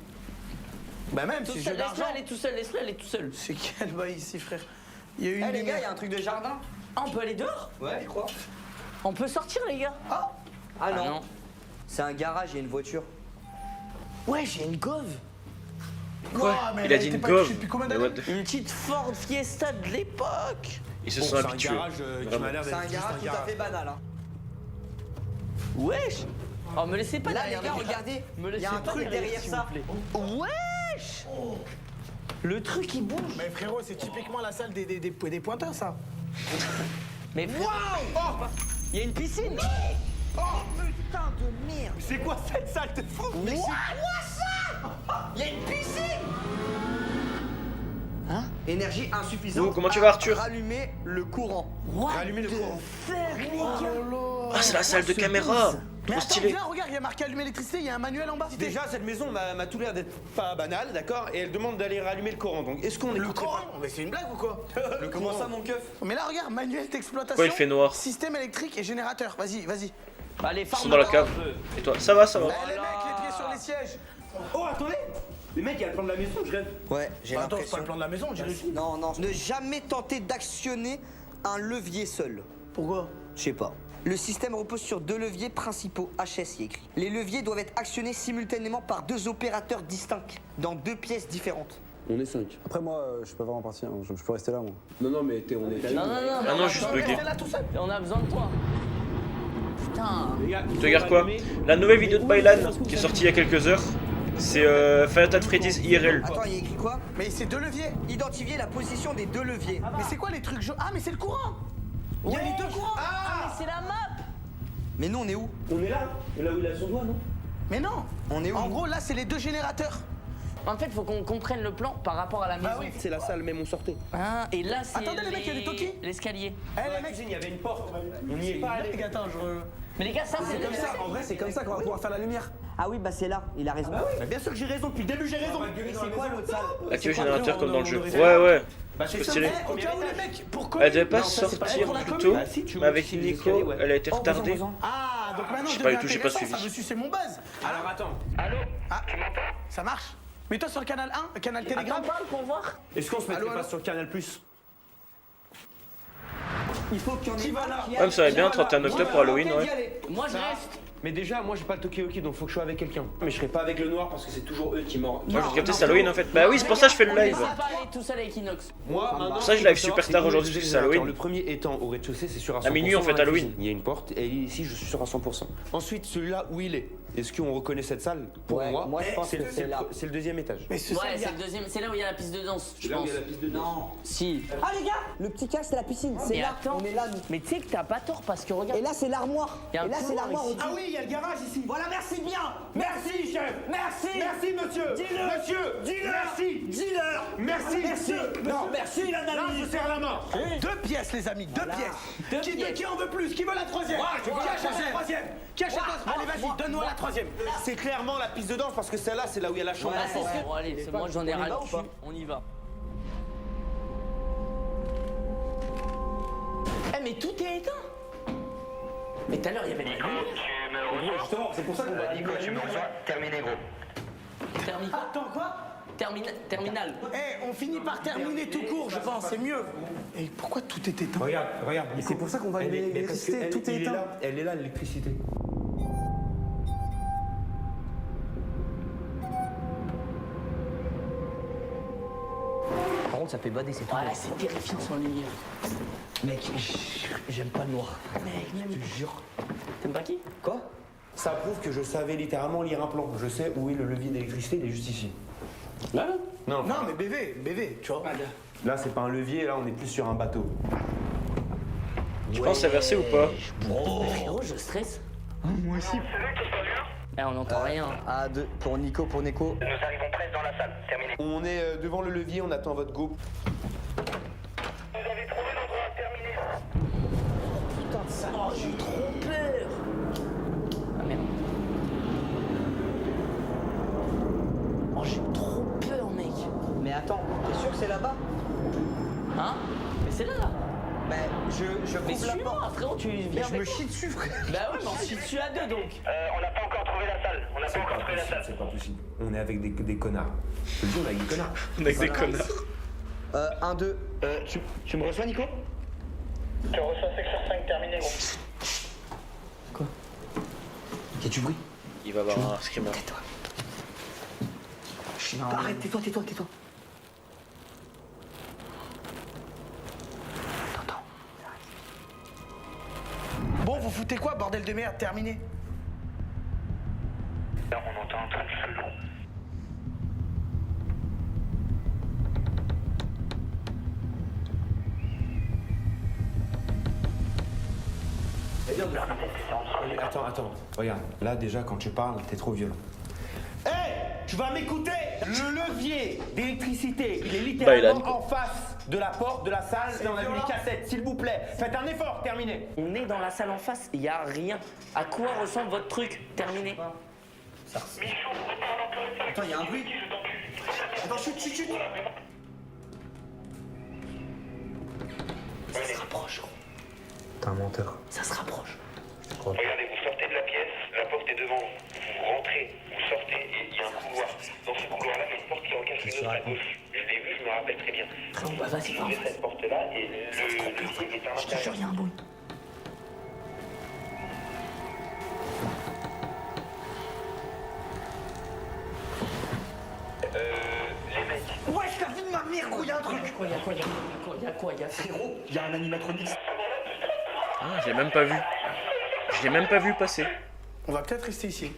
Bah, même, Tout c'est seul, jeux d'argent. laisse-le aller tout seul, laisse-le aller tout seul. C'est quel bail ici, frère? Il y a eu Eh, une les gars, il y a lumière. un truc de jardin. Ah, on peut aller dehors? Ouais, je crois. On peut sortir, les gars? Ah non. C'est un garage, il y a une voiture. Ouais, j'ai une gove. Quoi? mais Il a elle dit était une pas gove. touchée depuis combien Mais d'années? what the- Une petite Ford Fiesta de l'époque. Ils se Bon, sont c'est un habitués. garage qui Vraiment. m'a l'air C'est d'être un juste garage tout à fait banal, hein. Wesh. Oh, me laissez pas Là, les derrière gars, les regardez. Me Il y laissez a un pas truc derrière s'il ça. vous plaît. Wesh. Le truc, il bouge. Mais frérot, c'est typiquement la salle des pointeurs, ça. Mais Wow! il y a une piscine. Oh putain de merde! C'est quoi cette salle de fou? Mais c'est quoi ça? Il y a une piscine! Hein? Énergie insuffisante. Oh, comment tu vas, Arthur? Rallumer le courant. Rallumer le courant. Ah, c'est la salle de caméra. Mais Trop attends, stylé. viens, regarde, il y a marqué allumer l'électricité, il y a un manuel en bas. Déjà, cette maison m'a tout l'air d'être pas banale, d'accord? Et elle demande d'aller rallumer le Coran. Donc, est-ce qu'on Le écouterait Coran pas Mais c'est une blague ou quoi? Comment ça, mon keuf? Mais là, regarde, manuel d'exploitation. Pourquoi il fait noir? Système électrique et générateur. Vas-y, vas-y. Allez, Ils sont dans la cave. Et toi? Ça va, ça va. Eh, les mecs, les pieds sur les sièges. Oh, attendez! Les mecs, il y a le plan de la maison, je rêve. Ouais, j'ai Attends, c'est l'impression. pas le plan de la maison, j'ai réussi. Non, non, ne jamais tenter d'actionner un levier seul. Pourquoi? Je sais pas. Le système repose sur 2 leviers principaux, HS y est écrit. Les leviers doivent être actionnés simultanément par 2 opérateurs distincts, dans 2 pièces différentes. On est 5. Après, moi, je peux vraiment partir. Je peux rester là, moi. Non, mais on est. Non, Ah non, juste bugué. Restez là tout seul. on a besoin de toi. Putain. Tu regardes quoi? La nouvelle vidéo de Baylan qui est sortie il y a quelques heures. C'est Final Fantasy Freddy's IRL. Attends, il y a écrit quoi? Mais c'est 2 leviers. Identifier la position des 2 leviers. Mais c'est quoi les trucs jaunes? Ah, mais c'est le courant. Il y a les 2 courants. Ah, mais c'est la map. Mais nous, on est où? On est là, là où il a son doigt, non? Mais non. On est où? En gros, là, c'est les 2 générateurs. En fait, faut qu'on comprenne le plan par rapport à la maison. Bah oui. C'est la salle même où on sortait. Ah, et là, c'est. Attendez, les mecs, il y a des toki. L'escalier. Eh, Dans les la mecs. cuisine, il y avait une porte. On n'y est pas allé. Attends, Mais les gars, ça, c'est Comme ça, en vrai, c'est comme ça qu'on va pouvoir faire la lumière. Ah oui, bah c'est là, il a raison. Bah, bien sûr que j'ai raison, depuis le début j'ai raison. C'est quoi l'autre salle? Activer le générateur comme dans le jeu. on Ouais, aurait ouais. Bah, C'est c'est ça. stylé. Eh, au cas où, les mecs, pour Elle devait pas Non, ça, c'est pas sortir pour la plus commune. tôt, Bah, si, tu mais avec montes les Nico, escaliers, ouais. elle a été retardée. Ah, donc maintenant, Je sais je pas deviens du tout, j'ai pas intéressant, suivi. ça veut sucer mon buzz. Alors attends, Allô. Ah, ça marche? Mets-toi sur le canal 1, canal Telegram. Attends, parle pour voir. est-ce qu'on se mettrait Allô, pas allô sur Canal Plus? Il faut qu'il y en ait un qui Ouais, mais ça va bien, 31 octobre pour Halloween, ouais. Moi, je reste. Mais déjà, moi j'ai pas le Toki-Oki donc faut que je sois avec quelqu'un. Mais je serai pas avec le noir parce que c'est toujours eux qui mordent. Moi, je vais capter, c'est Halloween en fait. Bah oui, c'est pour ça que je fais le live. On va pas aller tout seul à Equinox. Moi, maintenant, Pour ça, je live super tard aujourd'hui parce que c'est Halloween. Le premier étant au rez-de-chaussée, c'est sûr à 100%. À minuit, on fait dans la Halloween. cuisine. Il y a une porte et ici, je suis sûr à 100%. Ensuite, celui-là où il est. Est-ce qu'on reconnaît cette salle? Pour Ouais, moi, je pense c'est que le- c'est là. C'est le deuxième étage. Mais c'est Ouais, ça, c'est le deuxième. C'est là où il y a la piste de danse, je Là où pense. il y a la piste de danse. Non. Si. Ah les gars, le petit cache c'est la piscine, c'est Mais là, attends. on est là nous. Mais tu sais que t'as pas tort parce que regarde. Et là c'est l'armoire. Y a un Et là c'est couloir l'armoire ici. au-dessus. Ah oui, il y a le garage ici. Voilà, merci bien. Merci, chef. Merci. Merci, monsieur. Dis-le. Monsieur. Dis-le. Merci. Dis-leur. Merci. Merci. Non. Merci Là, l'analyse. je serre la main. 2 pièces les amis, 2 pièces. Qui en veut plus? Qui veut la troisième? Qui achète la troisième? Qui achète la troisième? Allez, vas-y, donne-moi la troisième. C'est clairement la piste de danse parce que celle-là, c'est là où il y a la chambre. Ah, c'est sûr. Bon, allez, c'est moi, j'en ai ras le ou cul. pas On y va. Eh, mais tout est éteint. Mais tout à l'heure, il y avait de la lumière. Justement, c'est pour ça qu'on va Nico, tu me reçois? Terminé, gros. Attends quoi? Terminal. Eh, on finit par terminer tout court, je pense, c'est mieux. Et pourquoi tout est éteint? Regarde, regarde. Et c'est pour ça qu'on va allumer l'électricité. Tout est éteint. Elle est là, l'électricité. Par contre, ça fait bader, c'est tout. Ouais, c'est terrifiant sans lumière. Mec, j'aime pas le noir. Mec, même. Je te jure. T'aimes pas qui? Quoi? Ça prouve que je savais littéralement lire un plan. Je sais où est le levier d'électricité, il est juste ici. Là. Non, Non mais BV, tu vois. là c'est pas un levier, là on est plus sur un bateau. Tu penses inverser ou pas? Oh, frérot, je stresse. Moi aussi. Eh, on n'entend rien. A2 pour Nico, pour Neko. Nous arrivons presque dans la salle. Terminé. On est devant le levier, on attend votre go. Vous avez trouvé l'endroit terminé. Putain de ça. Oh, j'ai eu trop peur. Ah merde. Oh, j'ai eu trop peur, mec. Mais attends, t'es sûr que c'est là-bas? Hein? Mais c'est là. Ben, je Mais couvre la suis-moi, porte. frérot, tu viens Mais je avec me moi. chie dessus, frère. Bah ouais, mais on se chie dessus à deux, donc. On n'a pas encore trouvé la salle. On n'a pas encore trouvé la salle. C'est pas possible. On est avec des connards. Je te dis, on est avec des connards. On est avec des connards. 1, 2, tu me reçois, Nico? Tu reçois section 5 terminé, gros. Qu'est-ce que tu bruit? Il va avoir un screamer. Tais-toi. Arrête, tais-toi. T'entends? Bon, vous foutez quoi, bordel de merde, terminé. Là, on entend un truc flou. Attends. Regarde, là déjà quand tu parles, t'es trop violent. Hé, tu vas m'écouter. Le levier d'électricité, il est Baylan. littéralement en face de la porte de la salle et on a vu les cassettes, s'il vous plaît. Faites un effort, terminé. On est dans la salle en face, il y a rien. À quoi ressemble votre truc? Terminé. Attends, il y a un bruit. Attends, chut. Ça se rapproche. T'es un menteur. Ça se rapproche. Regardez, vous sortez de la pièce, la porte est devant vous. Vous rentrez, vous sortez et il y a un couloir. Dans ce couloir-là, il y a une porte qui recache une autre à gauche. Je l'ai vu, je me rappelle très bien. Bah, vas-y, Vous ouvrez cette porte-là et le bruit est à je te jure, il y a un bruit. Les mecs. Ouais, je t'ai vu de ma mère, gros, il y a un truc. Il y a quoi Frérot, il y a un animatronique. Ah, je l'ai même pas vu. Je l'ai même pas vu passer. On va peut-être rester ici.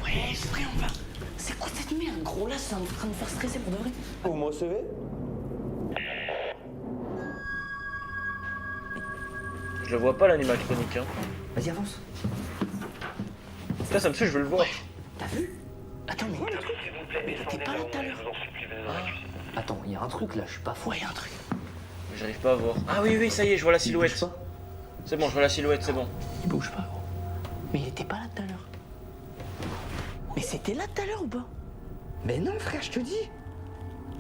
Ouais, c'est vrai, on va. C'est quoi cette merde, gros? Là, c'est en train de me faire stresser pour de vrai. Vous me recevez? Je le vois pas l'animatronique, hein. Vas-y, avance. Putain, ça me suit, je veux le voir. T'as vu? Attends, mais t'étais pas là tout à l'heure. Attends, il y a un truc là, je suis pas fou. Ouais, il y a un truc. Mais j'arrive pas à voir. Ah oui, ça y est, je vois la silhouette. C'est bon, je vois la silhouette, c'est bon. Il bouge pas, gros. Mais il était pas là tout à l'heure. Mais c'était là tout à l'heure ou pas? Mais non, frère, je te dis.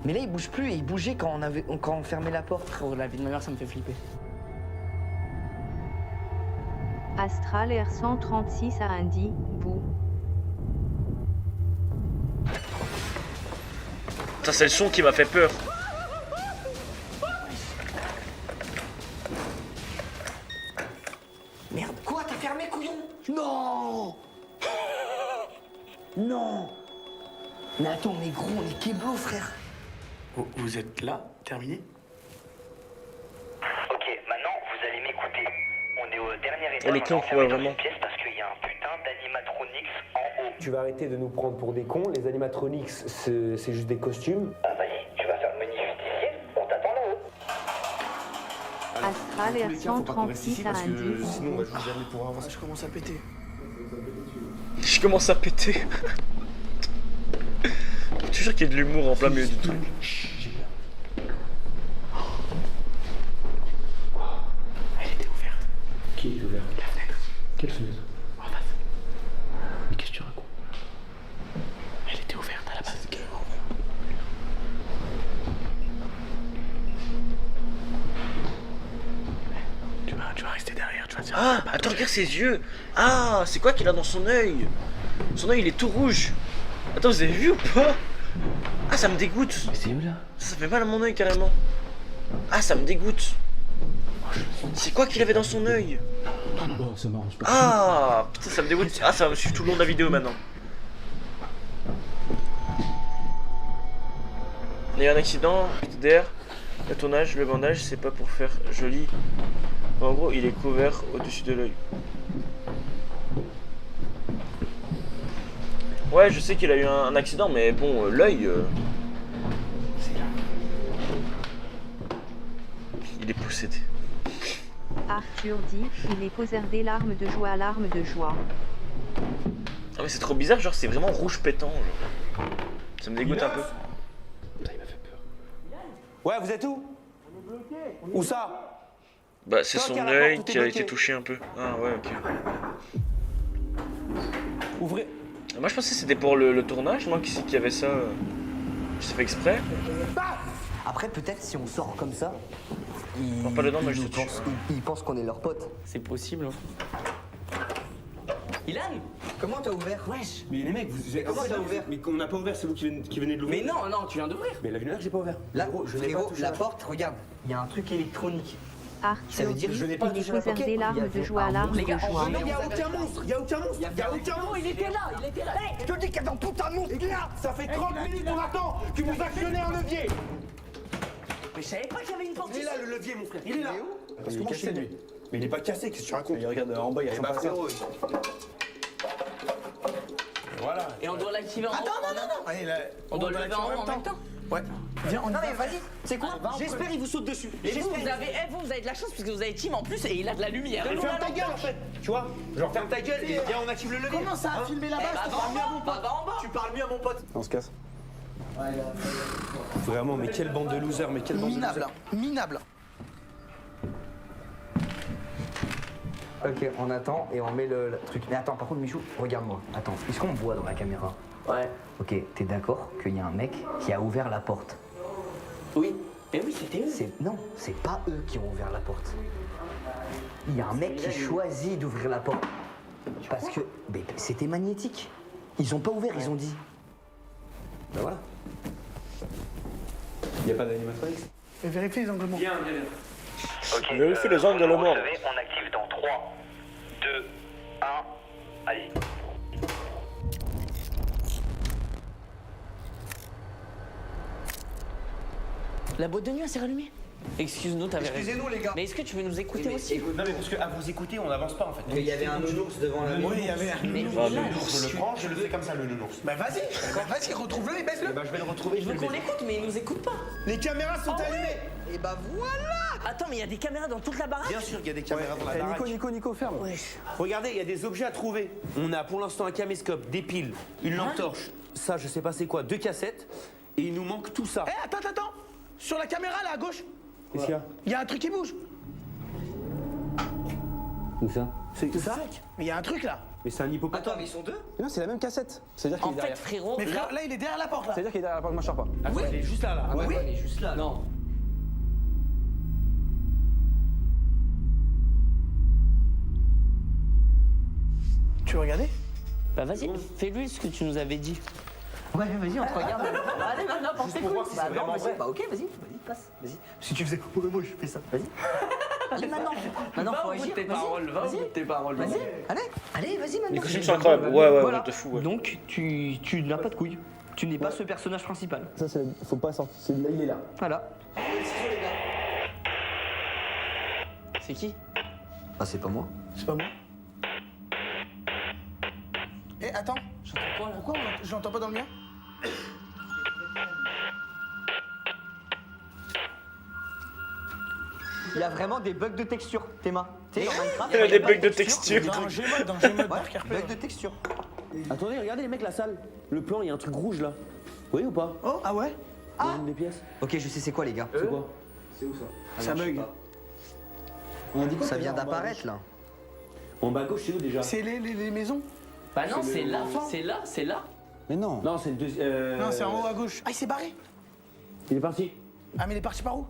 Mais là, il bouge plus et il bougeait quand on fermait la porte. Frérot, la vie de ma mère, ça me fait flipper. Astral Air 136 a Indy, vous. Ça, c'est le son qui m'a fait peur. Merde. Quoi, t'as fermé, couillon? Non. Non. Mais attends, mais gros, on est kéblo, frère. Vous êtes là, terminé? Ok, maintenant vous allez m'écouter. On est au dernier étage. Oh, le clan, ouais, vraiment. Pièce parce qu'il y a un putain d'animatronics en haut. Tu vas arrêter de nous prendre pour des cons. Les animatronics, c'est juste des costumes. Ah vas-y, tu vas faire le menu justicier. On t'attend là-haut. Astral Air 136 a Indy. Sinon, moi, je vais jamais pouvoir avancer. Je commence à péter. Je commence à péter. Je suis sûr qu'il y a de l'humour en plein milieu du truc. Elle était ouverte. Qui est ouvert? La fenêtre. Quelle fenêtre? En face. Mais qu'est-ce que tu racontes? Elle était ouverte à la base. Tu vas rester derrière, tu vas dire. Ah, attends, regarde ses yeux. Ah, c'est quoi qu'il a dans son œil? Son œil, il est tout rouge. Attends, vous avez vu ou pas? Ah, ça me dégoûte. Mais c'est où là? Ça fait mal à mon œil carrément. Ah, ça me dégoûte. C'est quoi qu'il avait dans son œil? Oh, ça m'arrange pas. Ah, putain, ça me dégoûte. Ah, ça va me suivre tout le long de la vidéo maintenant. Il y a un accident, petit d'air. Le tournage, le bandage, c'est pas pour faire joli. En gros, il est couvert au-dessus de l'œil. Ouais, je sais qu'il a eu un accident, mais bon, l'œil... Il est possédé. Arthur dit, il est possédé larmes de joie, larmes de joie. Ah mais c'est trop bizarre, genre c'est vraiment rouge pétant. Genre. Ça me dégoûte un peu. Putain, il m'a fait peur. Ouais, vous êtes où? On est bloqué. Où ça? Bah c'est Toc son à la œil porte, tout est qui a bloqué. été touché un peu. Ah ouais, ok. Ouvrez. Moi je pensais que c'était pour le tournage, moi qui y avait ça. Je fait exprès. Après, peut-être si on sort comme ça, Prends pas dedans, mais je te tue. ils pensent qu'on est leurs potes. C'est possible. Ilan, Comment t'as ouvert? wesh. Mais les mecs, vous Comment t'as ouvert? Mais qu'on n'a pas ouvert, c'est vous qui venez de l'ouvrir. Mais non, tu viens d'ouvrir. Mais la lumière, j'ai pas ouvert. Là, Gros, je n'ai pas frérot, touché la la porte, regarde, il y a un truc électronique. Ça Arthur veut dit, dire que je n'ai pas il est touché la porte. possédé Ok. larmes de joie, larmes Les de gars, joie. Il y a aucun monstre, il y a aucun monstre, il y a aucun monstre. il était là. Je te dis qu'il y a dans putain de monstre là. Ça fait 30 minutes qu'on attend que vous actionnez un levier. Mais je savais pas qu'il y avait une porte Il est ici. là le levier, mon frère. Il est là. Parce que moi, je suis lui. Mais il est pas cassé, qu'est-ce que tu racontes? Il regarde en bas, il y a Eh bah frérot. Voilà. Et on doit l'activer en haut. non. Allez, là, On doit le lever en haut en même temps. Ouais. Viens, on y Non va. mais vas-y, c'est quoi? J'espère il vous saute dessus. Et vous avez de la chance parce que vous avez team en plus et il a de la lumière. Ferme ta gueule en fait. Tu vois? Genre ferme ta gueule et viens on active le levier. Comment ça a filmé là-bas? Va en bas. Tu parles mieux à mon pote. On se casse. Vraiment, mais quelle bande de losers, mais quelle bande de losers. Minable. Ok, on attend et on met le truc. Mais attends, par contre, Michou, regarde-moi. Attends, est-ce qu'on me voit dans la caméra? Ouais. Ok, t'es d'accord qu'il y a un mec qui a ouvert la porte? Oui. Mais oui, c'était eux. Non, c'est pas eux qui ont ouvert la porte. Il y a un mec qui choisit d'ouvrir la porte. Parce que c'était magnétique. Ils ont pas ouvert, ils ont dit. Ben voilà. Il n'y a pas d'animatronics. Et vérifie les angles morts. Bien. Ok, vérifie les angles morts. On active dans 3, 2, 1, allez. La boîte de nuit, elle s'est rallumée. Excuse-nous, t'avais raison. Excusez-nous, les gars. Mais est-ce que tu veux nous écouter aussi? Non, mais parce qu'à vous écouter, on n'avance pas en fait. Mais il y avait un nounours devant la maison. Oui, il y avait un nounours. Je le prends, je le fais comme ça, le nounours. Bah vas-y, retrouve-le et baisse-le. Bah, je vais le retrouver. Je veux qu'on l'écoute, mais il nous écoute pas. Les caméras sont allumées. Et bah voilà. Attends, mais il y a des caméras dans toute la baraque? Bien sûr qu'il y a des caméras dans la baraque. Nico, ferme. Regardez, il y a des objets à trouver. On a pour l'instant un caméscope, des piles, une lampe torche. Ça, je sais pas c'est quoi, 2 cassettes. Et il nous manque tout ça. Eh, attends. Sur la caméra, là, à gauche, Qu'est-ce qu'il y a? il y a un truc qui bouge. Où ça? C'est ça? Mais il y a un truc, là. Mais c'est un hippopotame. Attends, mais ils sont deux? Non, c'est la même cassette. C'est-à-dire qu'il En est fait, derrière. frérot, Mais frère, là, il est derrière la porte, là. C'est-à-dire qu'il est derrière la porte, moi je sors pas. Attends, il est juste là. Ah bah ouais, il est juste là. Non. Tu veux regarder? Bah vas-y, fais-lui ce que tu nous avais dit. Ouais, vas-y, on te regarde. Allez, maintenant, pense tes couilles. Bah non, vas-y, bah ok, vas-y, passe, vas-y. Si tu faisais, ouais, moi je fais ça, vas-y. Allez, maintenant, Va faut au bout de agir, tes vas-y. paroles, va au bout de tes paroles. Vas-y, allez, vas-y maintenant. Les costumes sont incroyables. Ouais, Voilà. de fou, ouais. Donc, tu n'as pas de couilles. Tu n'es pas ce personnage principal. Ça, faut pas sortir. Là, il est là. Voilà. C'est qui? Ah, c'est pas moi. C'est pas moi. Eh, attends. J'entends quoi là? Pourquoi je l'entends pas dans le mien? Il y a vraiment des bugs de texture, Théma. Tu sais, dans Minecraft, Il y a des bugs de texture. Dans Gmod, Ouais, Dark RP. bugs de texture. Attendez, regardez les mecs, la salle. Le plan, il y a un truc rouge là. Vous voyez ou pas? Oh, ah ouais? Dans une des pièces. Ok, je sais c'est quoi, les gars. C'est quoi? C'est où ça? Ça bug. On a dit quoi? Ça vient d'apparaître, là. En bas à gauche, c'est où déjà? C'est les maisons? Bah non, c'est là, c'est là. Mais non. Non, c'est le deuxième. Non, c'est en haut à gauche. Ah, il s'est barré. Il est parti. Ah, mais il est parti par où?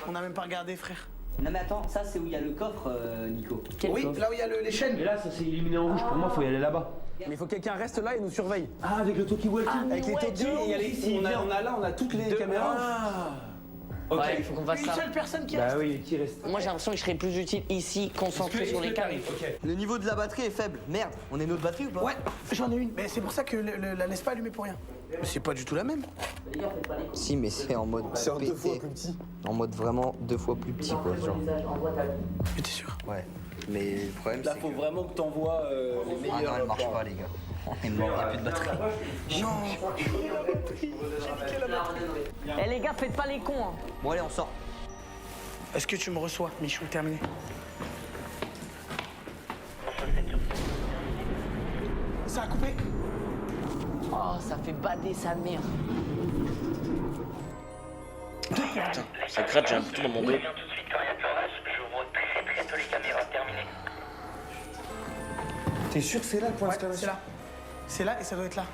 On n'a même pas regardé, frère. Non, mais attends, ça, c'est où il y a le coffre, Nico. Oui, là où il y a les chaînes. Et là, ça s'est illuminé en rouge. Pour moi, faut y aller là-bas. Mais il faut que quelqu'un reste là et nous surveille. Ah, avec le talkie-walkie. Avec les talkies, et il y a les... on a toutes les caméras. Ah. Ok. Ouais, il faut qu'on fasse Une ça. seule personne qui Bah reste. oui, qui reste? Moi j'ai l'impression que je serais plus utile ici, concentré sur les câbles. Ok. Le niveau de la batterie est faible. Merde, on est notre batterie ou pas? Ouais, j'en ai une. Mais c'est pour ça que la laisse pas allumer pour rien. Mais c'est pas du tout la même. Si, mais c'est en mode. C'est en 2 fois pété. plus petit. En mode vraiment 2 fois plus petit, quoi. Genre. Mais t'es sûr? Ouais. Mais le problème, Là, c'est faut que... vraiment que t'envoies les Ah non, meilleurs. elle marche pas, les gars. On est mort, il n'y a plus de batterie. Non. Eh les gars, faites pas les cons. Hein. Bon, allez, on sort. Est-ce que tu me reçois, Michou? Terminé. Ça a coupé. Oh, ça fait bader sa mère. Putain, ça gratte, j'ai un bouton dans mon dos. Tout de suite, quand il y a plus rage, j'ouvre très peu les caméras. Terminé. T'es sûr que c'est là le point Ouais, d'exclamation? c'est là. C'est là et ça doit être là.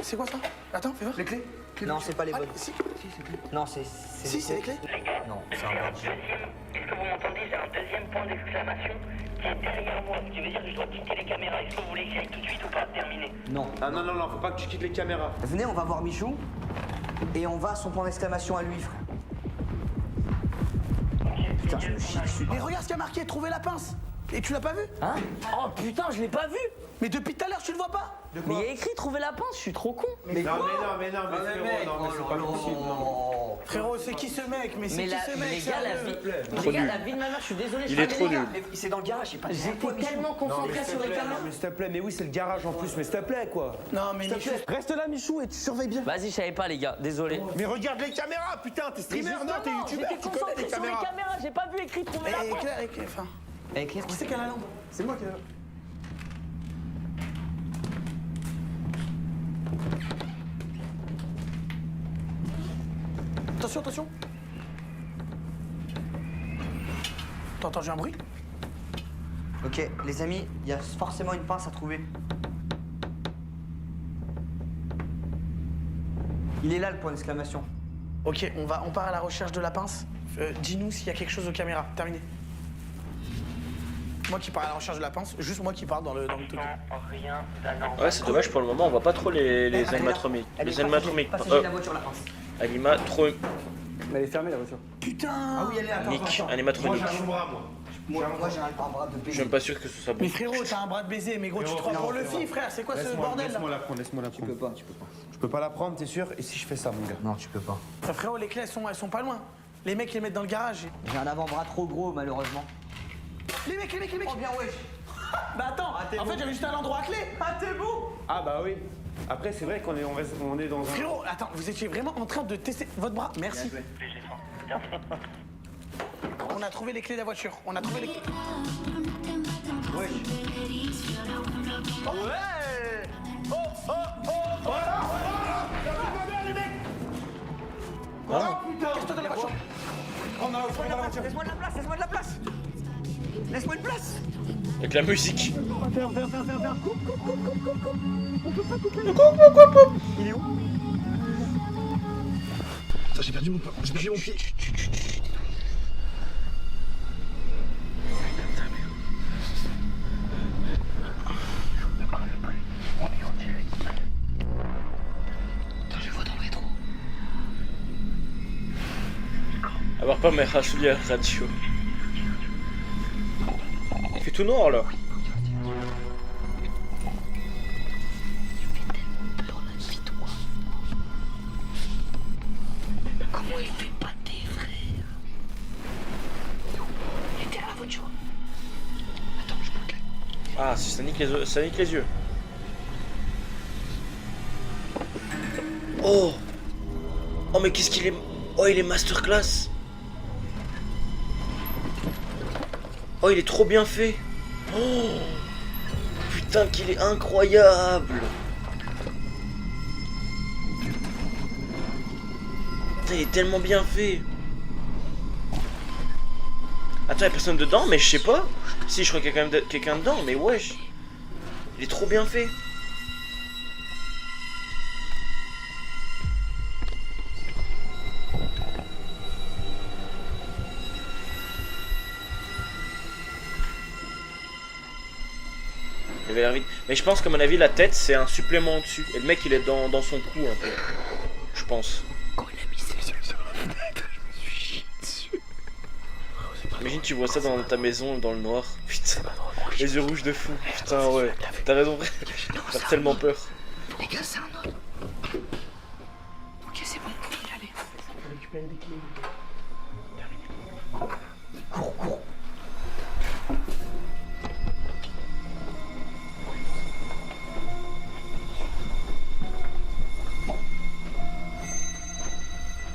C'est quoi ça? Attends, fais voir. Les clés? Non, c'est pas les bonnes. Si, Non, c'est. si, c'est les clés. Non, c'est un bordel. Est-ce que vous m'entendez? J'ai un deuxième point d'exclamation qui est derrière moi. Ce qui veut dire que je dois quitter les caméras. Est-ce que vous voulez écrire tout de suite ou pas? Terminé. Non. Ah non, faut pas que tu quittes les caméras. Venez, on va voir Michou. Et on va à son point d'exclamation à lui, frère. Putain, je me chie dessus. Mais regarde ce qu'il y a marqué, trouver la pince. Et tu l'as pas vu? Hein? Oh putain, je l'ai pas vu. Mais depuis tout à l'heure, tu le vois pas? Mais il y a écrit trouver la pince, je suis trop con. Mais non, mais frérot, non, mais c'est pas possible, non. Frérot, c'est qui ce mec? Mais c'est Mais qui ce mec? les gars, la sérieux vie, les gars, la vie de ma mère, je suis désolé. Il est trop nul. C'est dans le garage, j'ai pas J'étais tellement concentré sur les caméras. Mais s'il te plaît, mais oui, c'est le garage en plus, mais s'il te plaît, quoi. Non, mais Michou. Reste là, Michou, et tu surveilles bien. Vas-y, je savais pas les gars, désolé. Mais regarde les caméras, putain, t'es streamer, non, t'es youtubeur, J'étais tu connais concentré les sur les caméras. caméras, j'ai pas vu écrit trouver la pince. Éclair, enfin. Éclair, Qui c'est qui a la lampe? C'est moi qui ai... Attention, attention. T'as entendu un bruit? Ok, les amis, il y a forcément une pince à trouver. Il est là le point d'exclamation. Ok, on part à la recherche de la pince. Dis-nous s'il y a quelque chose aux caméras. Terminé. Moi qui pars à la recherche de la pince, juste moi qui pars dans le truc. Ouais, c'est dommage pour le moment, on voit pas trop les animatroniques. Les animatroniques. Passagers de la voiture, la pince. Animatronique. Mais elle est fermée la voiture. Putain! Ah oui, elle est là. Attends. Animatronique. Moi j'ai un bras de Je baiser. suis même pas sûr que ce soit bon. Mais frérot, t'as un bras de baiser, mais gros, tu te crois pour le fille, frère, c'est quoi ce bordel là? Laisse-moi la prendre, laisse-moi la Tu prendre. peux pas, tu peux pas. Je peux pas la prendre, t'es sûr? Et si je fais ça, mon gars? Non, tu peux pas. Frérot, les clés, elles sont pas loin. Les mecs les mettent dans le garage. J'ai un avant-bras trop gros, malheureusement. Les mecs. Oh bien, wesh. Bah attends, en fait j'avais juste un endroit à clé. Ah t'es beau. Ah bah oui. Après, c'est vrai qu'on est, on est dans un... Frérot, attends, vous étiez vraiment en train de tester votre bras? Merci. On a trouvé les clés de la voiture. On a trouvé les clés. Wesh. Ouais. Oh voilà. Les mecs. Ah. Casse-toi dans la voiture. Laisse-moi de la place, laisse-moi de la place. Laisse-moi une place. Avec la musique. Faire. Coupe. On peut pas couper. Il est où? Putain, j'ai perdu mon pied. Avoir pas mes rachouilles à la radio. Il fait tout noir là. Comment il fait pas tes frères? Il était à la voiture. Attends, je monte là. Ah, ça nique les yeux. Oh. Oh mais qu'est-ce qu'il est... Oh il est masterclass. Oh il est trop bien fait. Oh. Putain qu'il est incroyable. Putain il est tellement bien fait. Attends y'a personne dedans mais je sais pas. Si je crois qu'il y a quand même quelqu'un dedans mais wesh. Il est trop bien fait. Il avait l'air vite. Mais je pense qu'à mon avis la tête c'est un supplément au-dessus. Et le mec il est dans son cou un peu. Je pense. Quand il a mis ses yeux sur la tête, je me suis chié dessus. Imagine tu vois ça dans ta maison dans le noir. Putain. Les yeux rouges de fou. Putain ouais. T'as raison. Ça fait tellement peur. Les gars, c'est un autre. Ok, c'est bon, on peut y aller. Récupérer des clés. Cours.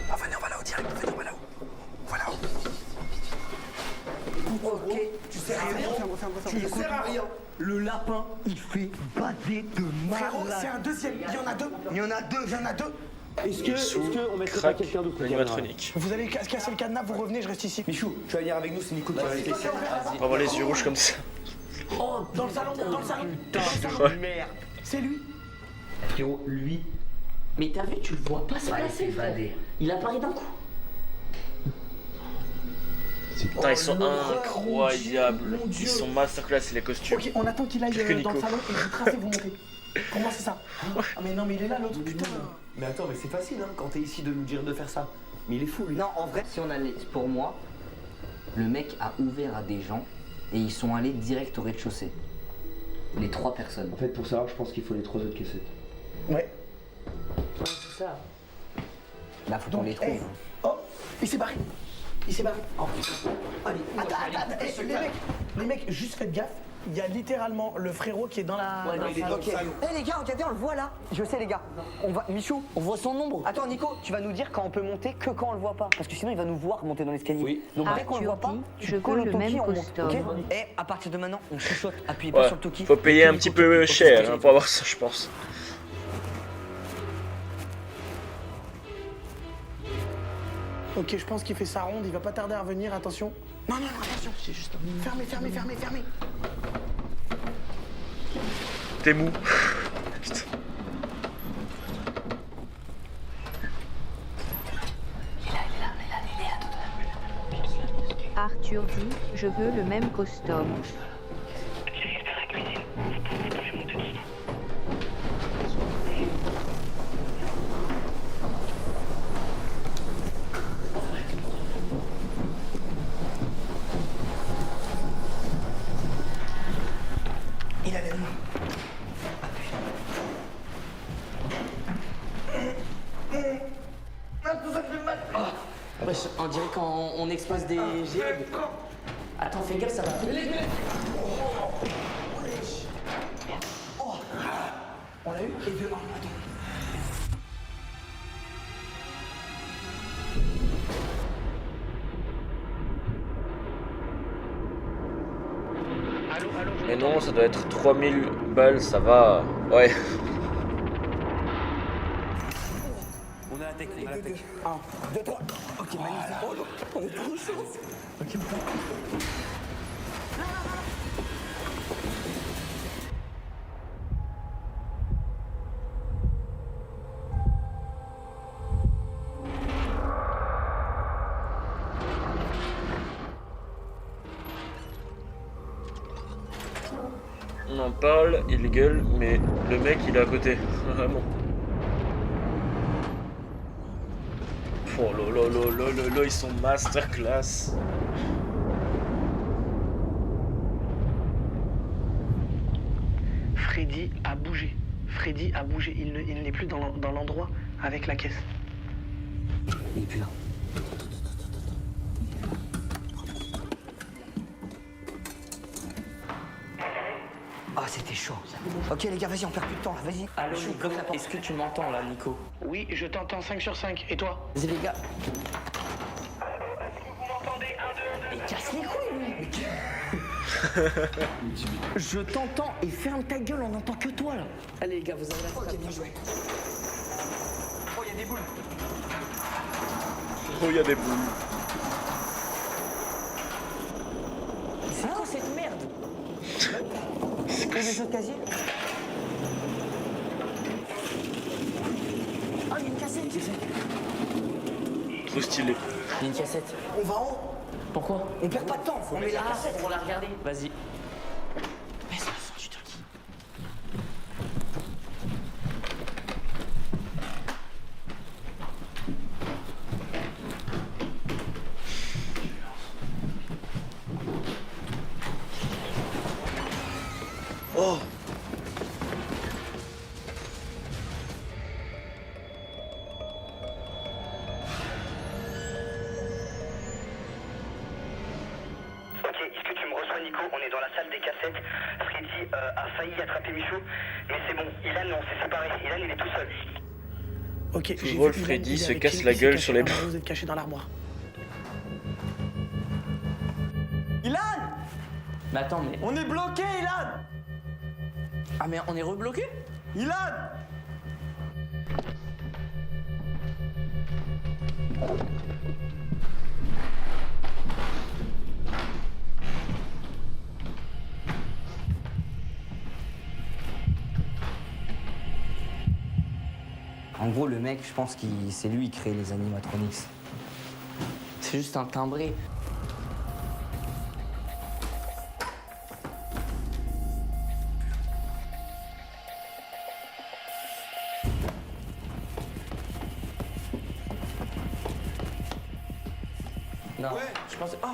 Ah, venez, on va là-haut direct. Venez, on va là-haut. Voilà. Ok, tu sers à rien. Tu sers à rien. Le lapin, il fait bader de Frérot, malade. c'est un deuxième. Il y en a deux. Il y en a deux. Est-ce qu'on mettrait pas quelqu'un d'autre? L'animatronique. Vous allez casser le cadenas, vous revenez, je reste ici. Michou, tu vas venir avec nous, c'est Nico qui va rester ici. On va avoir les yeux rouges comme ça. Oh, dans le salon. Ouais. Merde. C'est lui. Frérot, lui. Mais t'as vu, tu le vois pas se placer, frère. Il apparaît d'un coup. Putain ils sont incroyables. Ils sont masterclass les costumes. Ok, on attend qu'il aille Pire que dans le Nico. salon et vous tracez, vous montez. Comment c'est ça? Ah mais non, mais il est là l'autre, putain. Mais attends, mais c'est facile hein, quand t'es ici de nous dire de faire ça. Mais il est fou lui. Non, en vrai, Si on allait, pour moi, le mec a ouvert à des gens et ils sont allés direct au rez-de-chaussée. Les 3 personnes. En fait, pour savoir, je pense qu'il faut les 3 autres cassettes. Ouais. C'est ça. Bah, faut qu'on les trouve. Hey. Oh, il s'est barré. Oh putain. Allez, attends. Hey, les mecs, juste faites gaffe. Il y a littéralement le frérot qui est dans la. Ouais, dans le ok. salon. Eh les gars, regardez, on le voit là. Je sais les gars. On va, Michou, On voit son nombre. attends Nico, tu vas nous dire quand on peut monter que quand on le voit pas. Parce que sinon il va nous voir monter dans l'escalier. Oui. Donc dès qu'on le voit pas, Arthur dit, tu je colles veux au le Toki, même on monte. custom. Ok. Et à partir de maintenant, on chuchote. Appuyez pas Ouais. sur le Toki. Faut payer un petit peu cher hein, pour avoir ça je pense. Ok, je pense qu'il fait sa ronde, il va pas tarder à revenir, attention. Non, attention. C'est juste Fermez. T'es mou. Putain. Arthur dit, je veux le même costume. Il a les mains. Wesh, on dirait quand on expose des géodes. Attends, fais gaffe, ça va. On l'a eu et deux. Mais non, ça doit être 3000 balles, ça va. Ouais. On a la tech, on a la tech. 1, 2, 3. Ok, magnifique. Oh non, on est trop chaud. Ok, On en parle, il gueule, mais le mec il est à côté. Vraiment. Oh là, ils sont masterclass. Freddy a bougé. Il n'est plus dans l'endroit avec la caisse. Il est plus là. Ah, c'était chaud. Ok, les gars, vas-y, on perd plus de temps là, vas-y. Allô, Nico, est-ce que tu m'entends là, Nico? Oui, je t'entends 5 sur 5. Et toi? Vas-y, les gars. Il casse les couilles, lui. Je t'entends et ferme ta gueule, on n'entend que toi là. Allez, les gars, vous avez la Ok, bien joué. Oh, il y a des boules. Oh, il y a des boules. C'est quoi cette merde? Et les autres casiers? Ah, il y a une cassette. Trop stylé. Il y a une cassette. On va en haut. Pourquoi? On perd pas de temps. On met la Ah, cassette. pour la regarder. Vas-y. Mais c'est le son du turkey. Oh. Ok, est-ce que tu me reçois, Nico? On est dans la salle des cassettes. Freddy a failli attraper Michou, mais c'est bon. Ilan, non, c'est séparé. Ilan, il est tout seul. Ok, Tu vois, Freddy se casse la gueule sur les bras. Vous êtes caché dans l'armoire. Ilan! Mais attends, mais. On est bloqué, Ilan! Ah, mais on est rebloqué? Ilan! En gros, le mec, je pense que c'est lui qui crée les animatronics. C'est juste un timbré. Non, je pense. Oh,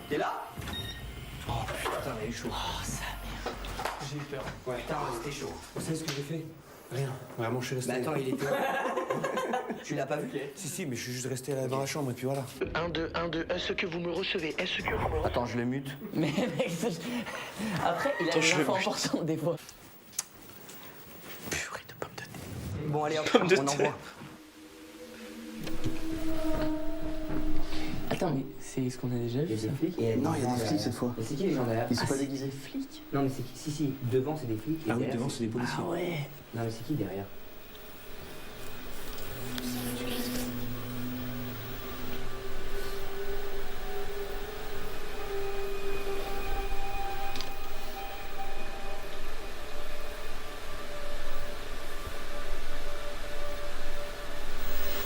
T'es là? Oh putain, il a eu chaud. oh, ça merde. J'ai eu peur. Ouais, putain, c'était chaud. Vous savez ce que j'ai fait? Rien. Vraiment, je suis resté. Mais attends, il était. Tu l'as pas vu? Si, mais je suis juste resté dans la chambre et puis voilà. 1, 2, 1, 2. Est-ce que vous me recevez? Est-ce que vous me recevez? Attends, je le mute. Mais mec, après, il a Attends, des je le infos mute. importantes des fois. Purée de pommes de terre. Bon, allez, hop, Pomme de on terre. envoie. Attends, mais c'est ce qu'on a déjà vu ça? Non, il y a des flics cette fois. Mais c'est qui les gens derrière? Ils sont pas déguisés. Des flics? Non, mais c'est qui? Si, devant c'est des flics. et Ah oui, derrière, devant, c'est des policiers. Ah ouais. Non, mais c'est qui derrière?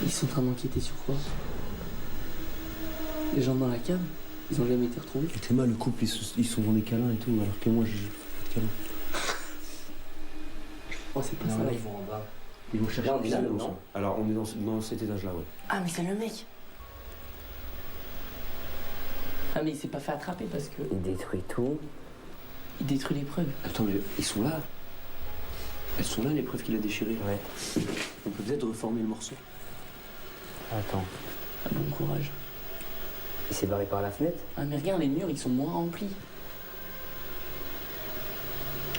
Ils sont en train d'enquêter sur quoi? Les gens dans la cave, ils ont jamais été retrouvés. Théma, le couple, ils sont dans des câlins et tout, alors que moi, j'ai pas de câlins. Oh, c'est pas Non, ça. là, ils vont en bas. Ils vont chercher Là, on est là, où, non ça? Alors, on est dans cet étage-là, ouais. Ah, mais c'est le mec. Ah, mais il s'est pas fait attraper parce que. Il détruit tout. Il détruit les preuves. Attends, mais ils sont là. Elles sont là, les preuves qu'il a déchirées. Ouais. On peut peut-être reformer le morceau. Attends. Ah, bon courage. Il s'est barré par la fenêtre? Ah, mais regarde, les murs, ils sont moins remplis.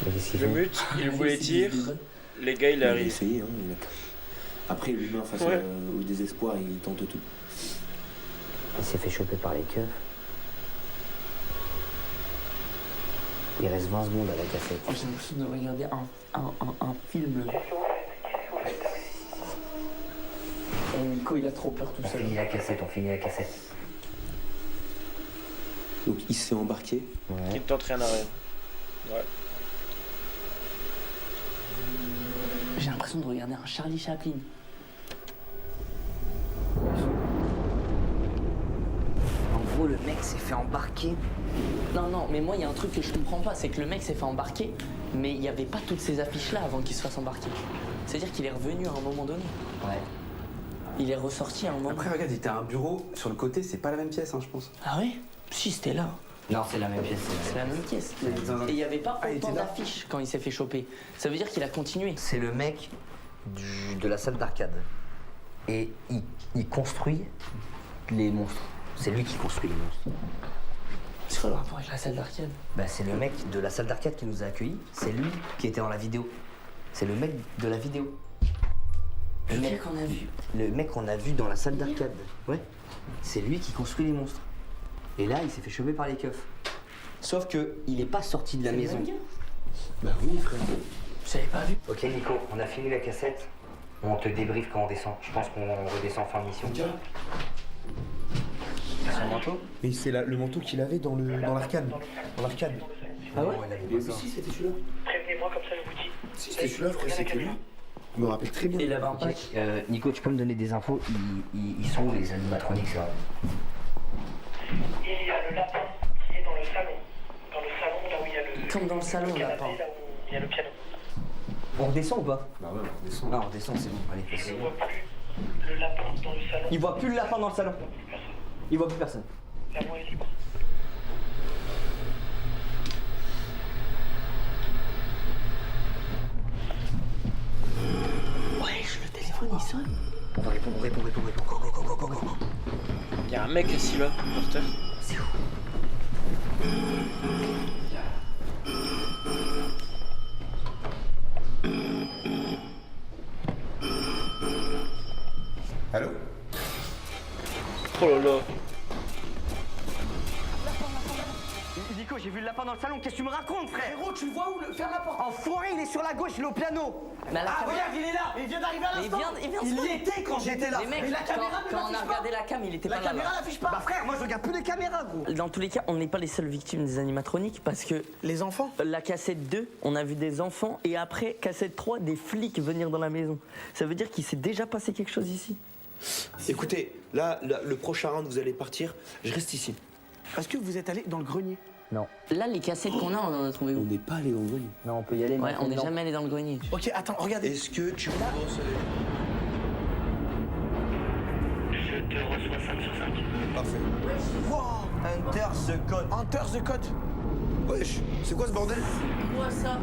Mais qu'est-ce qu'ils Le font? mute, il voulait tir. Les gars, il a arrive. essayé, hein. Après, l'humain, face au désespoir, il tente tout. Il s'est fait choper par les keufs. Il reste 20 secondes à la cassette. Oh, j'ai l'impression de regarder un film. Et Nico, il a trop peur tout On seul. finit la cassette. Donc, il s'est embarqué. Il ne tente rien à rien. Ouais. J'ai l'impression de regarder un Charlie Chaplin. En gros, le mec s'est fait embarquer. Non, mais moi, il y a un truc que je comprends pas, c'est que le mec s'est fait embarquer, mais il n'y avait pas toutes ces affiches-là avant qu'il se fasse embarquer. C'est-à-dire qu'il est revenu à un moment donné. Ouais. Il est ressorti à un moment. Après, regarde, il était un bureau sur le côté, c'est pas la même pièce, hein, je pense. Ah ouais? Si, c'était là. Non, c'est la même pièce. C'est la même pièce. Et il n'y avait pas autant d'affiches quand il s'est fait choper. Ça veut dire qu'il a continué. C'est le mec de la salle d'arcade. Et il construit les monstres. C'est lui qui construit les monstres. C'est quoi le rapport avec la salle d'arcade? Bah, c'est le mec de la salle d'arcade qui nous a accueillis. C'est lui qui était dans la vidéo. C'est le mec de la vidéo. Le mec qu'on a vu. Le mec qu'on a vu dans la salle d'arcade. Ouais. C'est lui qui construit les monstres. Et là, il s'est fait choper par les keufs. Sauf que il est pas sorti de la maison. Bah oui, frère. Vous avez pas vu? Ok, Nico, on a fini la cassette. On te débriefe quand on descend. Je pense qu'on redescend en fin de mission. Son manteau? Mais c'est le manteau qu'il avait dans l'arcade. Dans l'arcade. Ah ouais? Si, c'était celui-là. Prévenez-moi comme ça je vous dis. Si, c'était celui-là, frère, c'était lui. Je me rappelle très bien. Il avait un pack. Nico, tu peux me donner des infos? Ils sont où les animatroniques là? Il y a le lapin qui est dans le salon. Dans le salon, là où il y a le. Comme dans le salon, le lapin. Là où il y a le piano. On redescend ou pas? Bah ouais, on descend. Non, on redescend, c'est bon. Allez, Je ne vois plus le lapin dans le salon. Il voit plus le lapin dans le salon. Il voit plus personne. La voie est libre. Wesh, le téléphone il sonne. On va répondre. Go. Il y a un mec assis là, par terre. C'est où? Allô? Oh là là. Nico, j'ai vu le lapin dans le salon, qu'est-ce que tu me racontes, frère? Frérot, tu le vois où? Ferme la porte. Enfoiré, il est sur la gauche, il est au piano. Mais à la Ah, caméra- regarde, il est là. Il vient d'arriver à Mais l'instant. il vient de Il se y était quand j'étais là. Les mecs, Mais la caméra ne quand on a l'affiche regardé pas. la cam, il était La pas là. caméra l'affiche pas. Bah frère, moi je regarde plus les caméras, gros. Dans tous les cas, on n'est pas les seules victimes des animatroniques parce que Les enfants? la cassette 2, on a vu des enfants et après, cassette 3, des flics venir dans la maison. Ça veut dire qu'il s'est déjà passé quelque chose ici. Écoutez, là, le prochain round, vous allez partir. Je reste ici. Est-ce que vous êtes allé dans le grenier? Non. Là, les cassettes qu'on a, on en a trouvé On où? n'est pas allé dans le grenier. Non, on peut y aller. Ouais, on n'est non. jamais allé dans le grenier. Ok, attends, regardez. Est-ce que tu peux brosser? Je te reçois 5 sur 5. Parfait. Wow. Hunter the Code. Hunter the Code. Wesh, c'est quoi ce bordel? Quoi ça?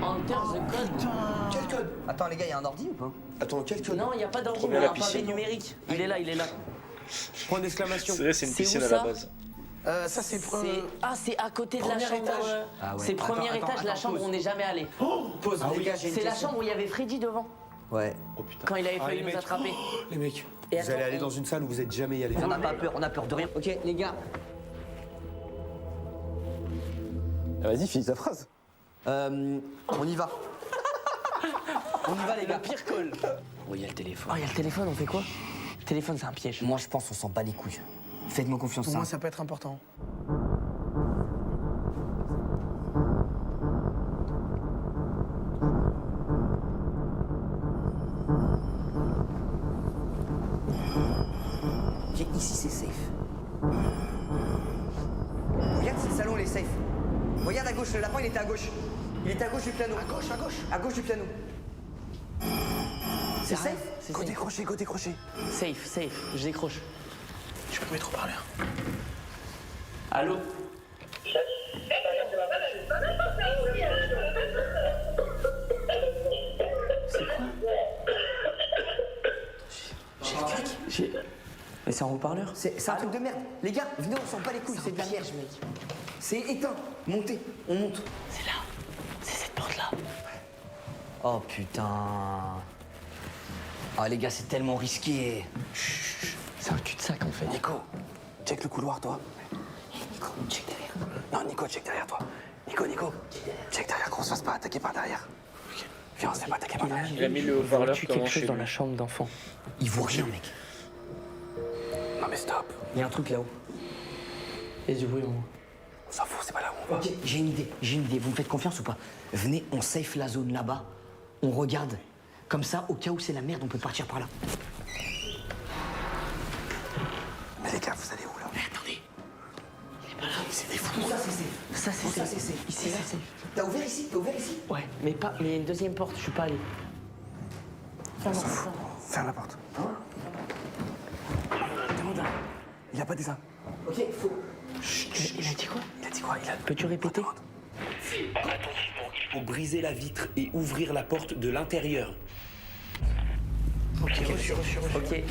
Hunter the Code. Quel code? Attends les gars, il y a un ordi ou pas? Attends, quel code? Non, il n'y a pas d'ordi, Premier on a la un pavé piscine. numérique. Il est là, il est là. Point d'exclamation. C'est vrai, c'est une C'est piscine où à la ça? base. Ça, c'est. C'est à côté de la Premier chambre. étage. Ah ouais. C'est premier Attends, étage, la attends, chambre où pause. on n'est jamais allé. Pause, les gars, j'ai une C'est la question. chambre où il y avait Freddy devant, Ouais. Oh putain. quand il avait failli les nous mecs. attraper. Les mecs, Et vous allez attends, aller on- dans une salle où vous êtes jamais allé. On n'a pas peur, on a peur de rien. Ok, les gars. Vas-y, finis ta phrase. On y va. On y va les gars. Pire call. Oh, il y a le téléphone. Oh, il y a le téléphone, on fait quoi? Le téléphone, c'est un piège. Moi je pense qu'on s'en bat les couilles. Faites-moi confiance. Pour ça. moi, ça peut être important. Ok, ici c'est safe. Regarde, c'est le salon, les safe. Regarde à gauche, le lapin il était à gauche. Il était à gauche du piano. À gauche, à gauche. À gauche du piano. C'est safe? Go décrocher, go décrocher. Safe, je décroche. Je peux te mettre au parleur. Allô? C'est quoi? J'ai le clic. Mais c'est en haut-parleur? C'est un truc de merde. Les gars, venez, on s'en bat les couilles, c'est de la merde, mec. C'est éteint. Montez, on monte. C'est là. C'est cette porte-là. Oh putain. Oh les gars, c'est tellement risqué. C'est un cul-de-sac en fait. Nico, check le couloir, toi. Nico, check derrière. Non, Nico, check derrière toi. Nico, check derrière, qu'on se fasse pas attaquer par derrière. Ok. Viens, on se fait pas attaquer par derrière. Il a mis le haut-parleur Tu comment quelque chose chez dans lui. la chambre d'enfant. Il vaut rien, mec. Non mais stop. Il y a un truc là-haut. Il y a du bruit en haut. On s'en fout, c'est pas là où on va. Ok, j'ai une idée. Vous me faites confiance ou pas? Venez, on safe la zone là-bas. On regarde. Comme ça, au cas où c'est la merde, on peut partir par là. Mais les gars, vous allez où là? Mais attendez. Il est pas là. C'est des fous. Ça c'est safe. Ça c'est Ça safe. c'est safe. Ici c'est safe. T'as ouvert ici? Ouais, mais il y a une deuxième porte, je suis pas allé. Ferme la porte. Demande. Il a pas des armes. Ok, faut. Chut, il a dit quoi? Il a dit quoi? Peux-tu répéter? Attention, il faut briser la vitre et ouvrir la porte de l'intérieur. Ok, reçu. Ok.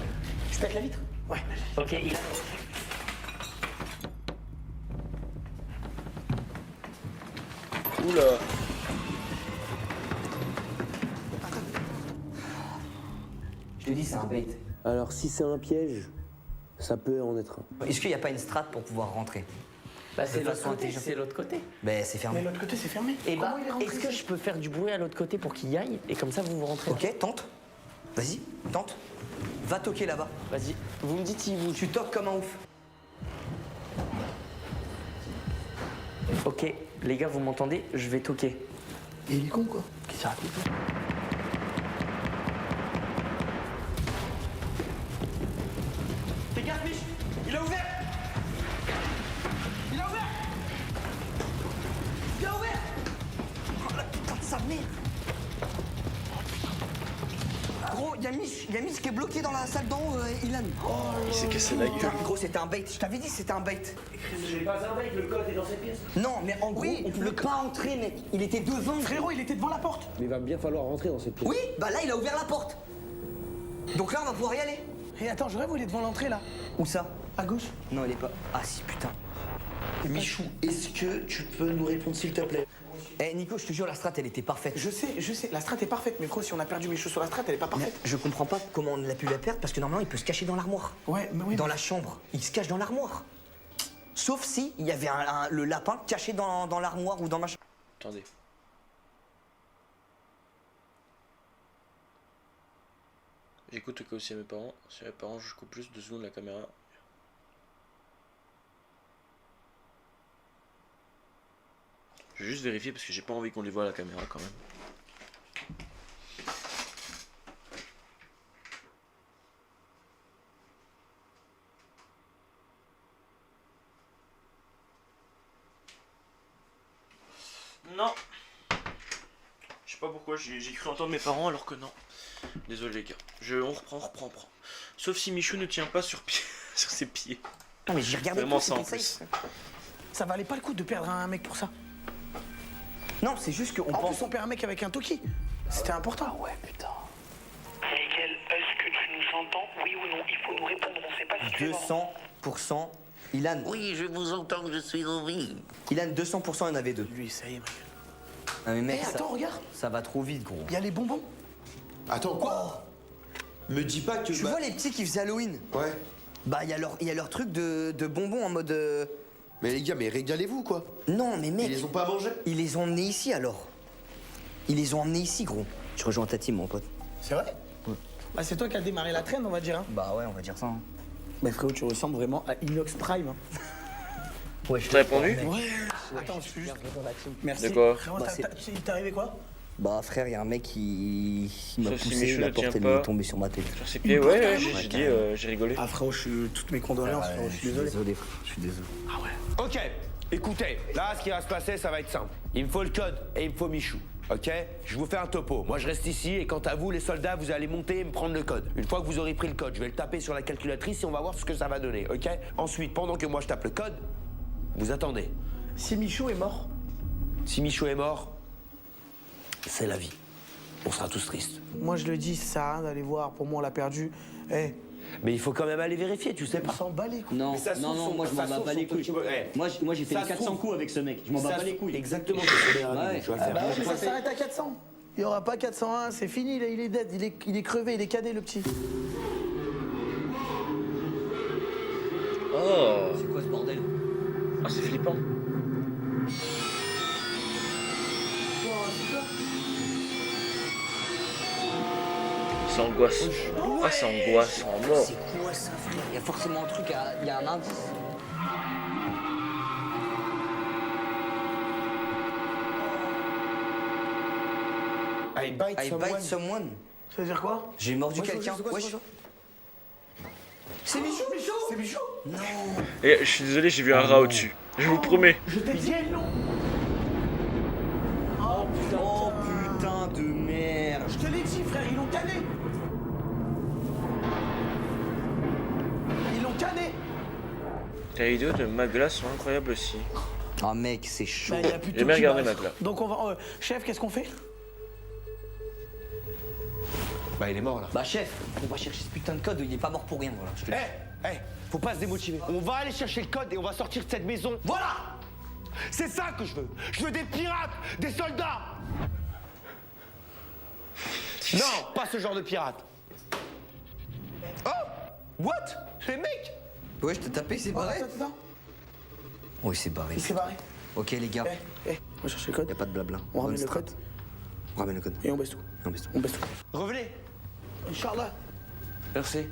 Je pète la vitre? Ouais. Ok, il a... Oula. Je te dis, c'est un bait. Alors si c'est un piège, ça peut en être un. Est-ce qu'il n'y a pas une strat pour pouvoir rentrer? Bah c'est De l'autre façon côté, intelligente. c'est l'autre côté. Ben, c'est fermé. Mais l'autre côté, c'est fermé. Et bah, Comment il est rentré est-ce que je peux faire du bruit à l'autre côté pour qu'il y aille? Et comme ça, vous rentrez. Ok, tente. Vas-y, tente. Va toquer là-bas. Vas-y, vous me dites si vous... Tu toques comme un ouf. Ok, les gars, vous m'entendez? Je vais toquer. Et il est con, quoi. Qu'est-ce qu'il raconte? Fais gaffe, Mich. Il a ouvert. Oh la putain de sa mère. Gros, y'a Mich qui est bloqué dans la salle d'en haut, Ilan. Il s'est cassé la gueule. Gros, c'était un bait. Je t'avais dit, c'était un bait. J'ai pas un mec, le code est dans cette pièce. Non, mais en gros, on pouvait pas entrer, mec. Il était devant. Frérot, il était devant la porte. Mais il va bien falloir rentrer dans cette pièce. Oui, bah là, il a ouvert la porte. Donc là, on va pouvoir y aller. Et attends, je rêve où il est devant l'entrée, là. Où ça? À gauche. Non, il est pas. Ah si, putain. Michou, est-ce que tu peux nous répondre s'il te plaît? Eh Nico, je te jure, la strat, elle était parfaite. Je sais, la strat est parfaite, mais gros, si on a perdu Michou sur la strat, elle est pas parfaite. Je comprends pas comment on a pu la perdre parce que normalement, il peut se cacher dans l'armoire. Ouais, mais oui. Dans la chambre. Il se cache dans l'armoire. Sauf si il y avait le lapin caché dans l'armoire ou dans ma chambre. Attendez. J'écoute au cas aussi à mes parents. Si mes parents je coupe plus 2 secondes la caméra. Je vais juste vérifier parce que j'ai pas envie qu'on les voit à la caméra quand même. Non. Je sais pas pourquoi j'ai cru entendre mes parents alors que non. Désolé les gars. On reprend. Sauf si Michou ne tient pas sur ses pieds. Non mais j'ai regardé Vraiment tout, ça en c'était plus. safe. Ça valait pas le coup de perdre un mec pour ça. Non, c'est juste qu'on En pense. plus, on perd un mec avec un Toki. C'était important. Ouais, putain. Miguel, est-ce que tu nous entends? Oui ou non? Il faut nous répondre, on sait pas si tu es mort. 200%. Ilan. Oui, je vous entends, je suis en vie. Ilan, 200%, il y en avait deux. Lui, ça y est, mec. Non mais mec, Eh, attends, regarde. ça va trop vite, gros. Il y a les bonbons. Attends, quoi? Me dis pas que. Tu vois les petits qui faisaient Halloween? Ouais. Bah, il y a leur truc de bonbons en mode. Mais les gars, mais régalez-vous, quoi. Non, mais mec. Ils les ont pas mangés? Ils les ont emmenés ici alors. Ils les ont emmenés ici, gros. Je rejoins ta team, mon pote. C'est vrai? Ouais. Bah, c'est toi qui as démarré la traîne, on va dire. Hein. Bah ouais, on va dire ça. Hein. Mais frérot, tu ressembles vraiment à Inox Prime. Hein. Ouais, je T'as répondu? Ouais. Attends, je suis juste. Merci. De quoi? Frérot, Bah, il t'est arrivé quoi? Bah frère, il y a un mec qui m'a Sauf si poussé, Michou la ne porte tient elle est pas. tombée sur ma tête. Sur ses pieds, ouais, j'ai dit, j'ai rigolé. Ah frérot, toutes mes condoléances, frérot, je suis désolé. Frère, je suis désolé. Ah ouais. Ok, écoutez, là, ce qui va se passer, ça va être simple. Il me faut le code et il me faut Michou, ok? Je vous fais un topo. Moi, je reste ici et quant à vous, les soldats, vous allez monter et me prendre le code. Une fois que vous aurez pris le code, je vais le taper sur la calculatrice et on va voir ce que ça va donner, ok? Ensuite, pendant que moi, je tape le code, vous attendez. Si Michou est mort, Si Michou est mort, c'est la vie. On sera tous tristes. moi je le dis, ça sert à rien d'aller voir. Pour moi, on l'a perdu. Eh, Mais il faut quand même aller vérifier, tu sais on pas. s'en bat les couilles. Non, Mais ça se non, trouve, non, moi je m'en ça se bats trouve, pas les son couilles. truc, ouais. Moi j'ai fait Ça les se 400 trouve. coups avec ce mec, je m'en bats Ça pas se- les couilles. Exactement, c'est son meilleur ami, Ouais. je vais le Ah faire. bah Ouais, ouais, mais je ça fais- s'arrête à 400. Il n'y aura pas 401, c'est fini, il est dead, il est crevé, il est cadet le petit. Oh, C'est quoi ce bordel? ah, c'est flippant. Ça angoisse. Ah, ça angoisse en mort. C'est quoi ça frère? Il y a forcément un truc, il y a un indice. I bite I bite someone. Ça veut dire quoi? J'ai mordu Ouais, quelqu'un. c'est quoi, c'est Wesh. quoi, C'est Michou. C'est Michou. Non. Et je suis désolé, j'ai vu un rat au-dessus. Je vous promets. Je t'ai dit non. Oh putain. Oh putain de merde. Je te l'ai dit frère, ils l'ont canné. Ils l'ont canné. Les vidéos de Magla sont incroyables aussi. Ah mec, c'est chaud. Bah, il y a plus de J'ai bien tout qui regardé passe. Magla. Donc on va... chef, qu'est-ce qu'on fait? Bah, il est mort là. Bah chef, on va chercher ce putain de code, il est pas mort pour rien, voilà. Je te le dis. Faut pas se démotiver. On va aller chercher le code et on va sortir de cette maison. Voilà! C'est ça que je veux. Je veux des pirates, des soldats. Non, pas ce genre de pirates. Oh! What? Les mecs? Ouais, je t'ai tapé, il s'est barré. Attends. Oui, il s'est barré. Il s'est barré. Ok les gars, On va chercher le code. y a pas de blabla. On ramène Bonne le strat. code On ramène le code. et on baisse tout. On baisse tout. On baisse tout. Revenez. Inch'Allah. Merci.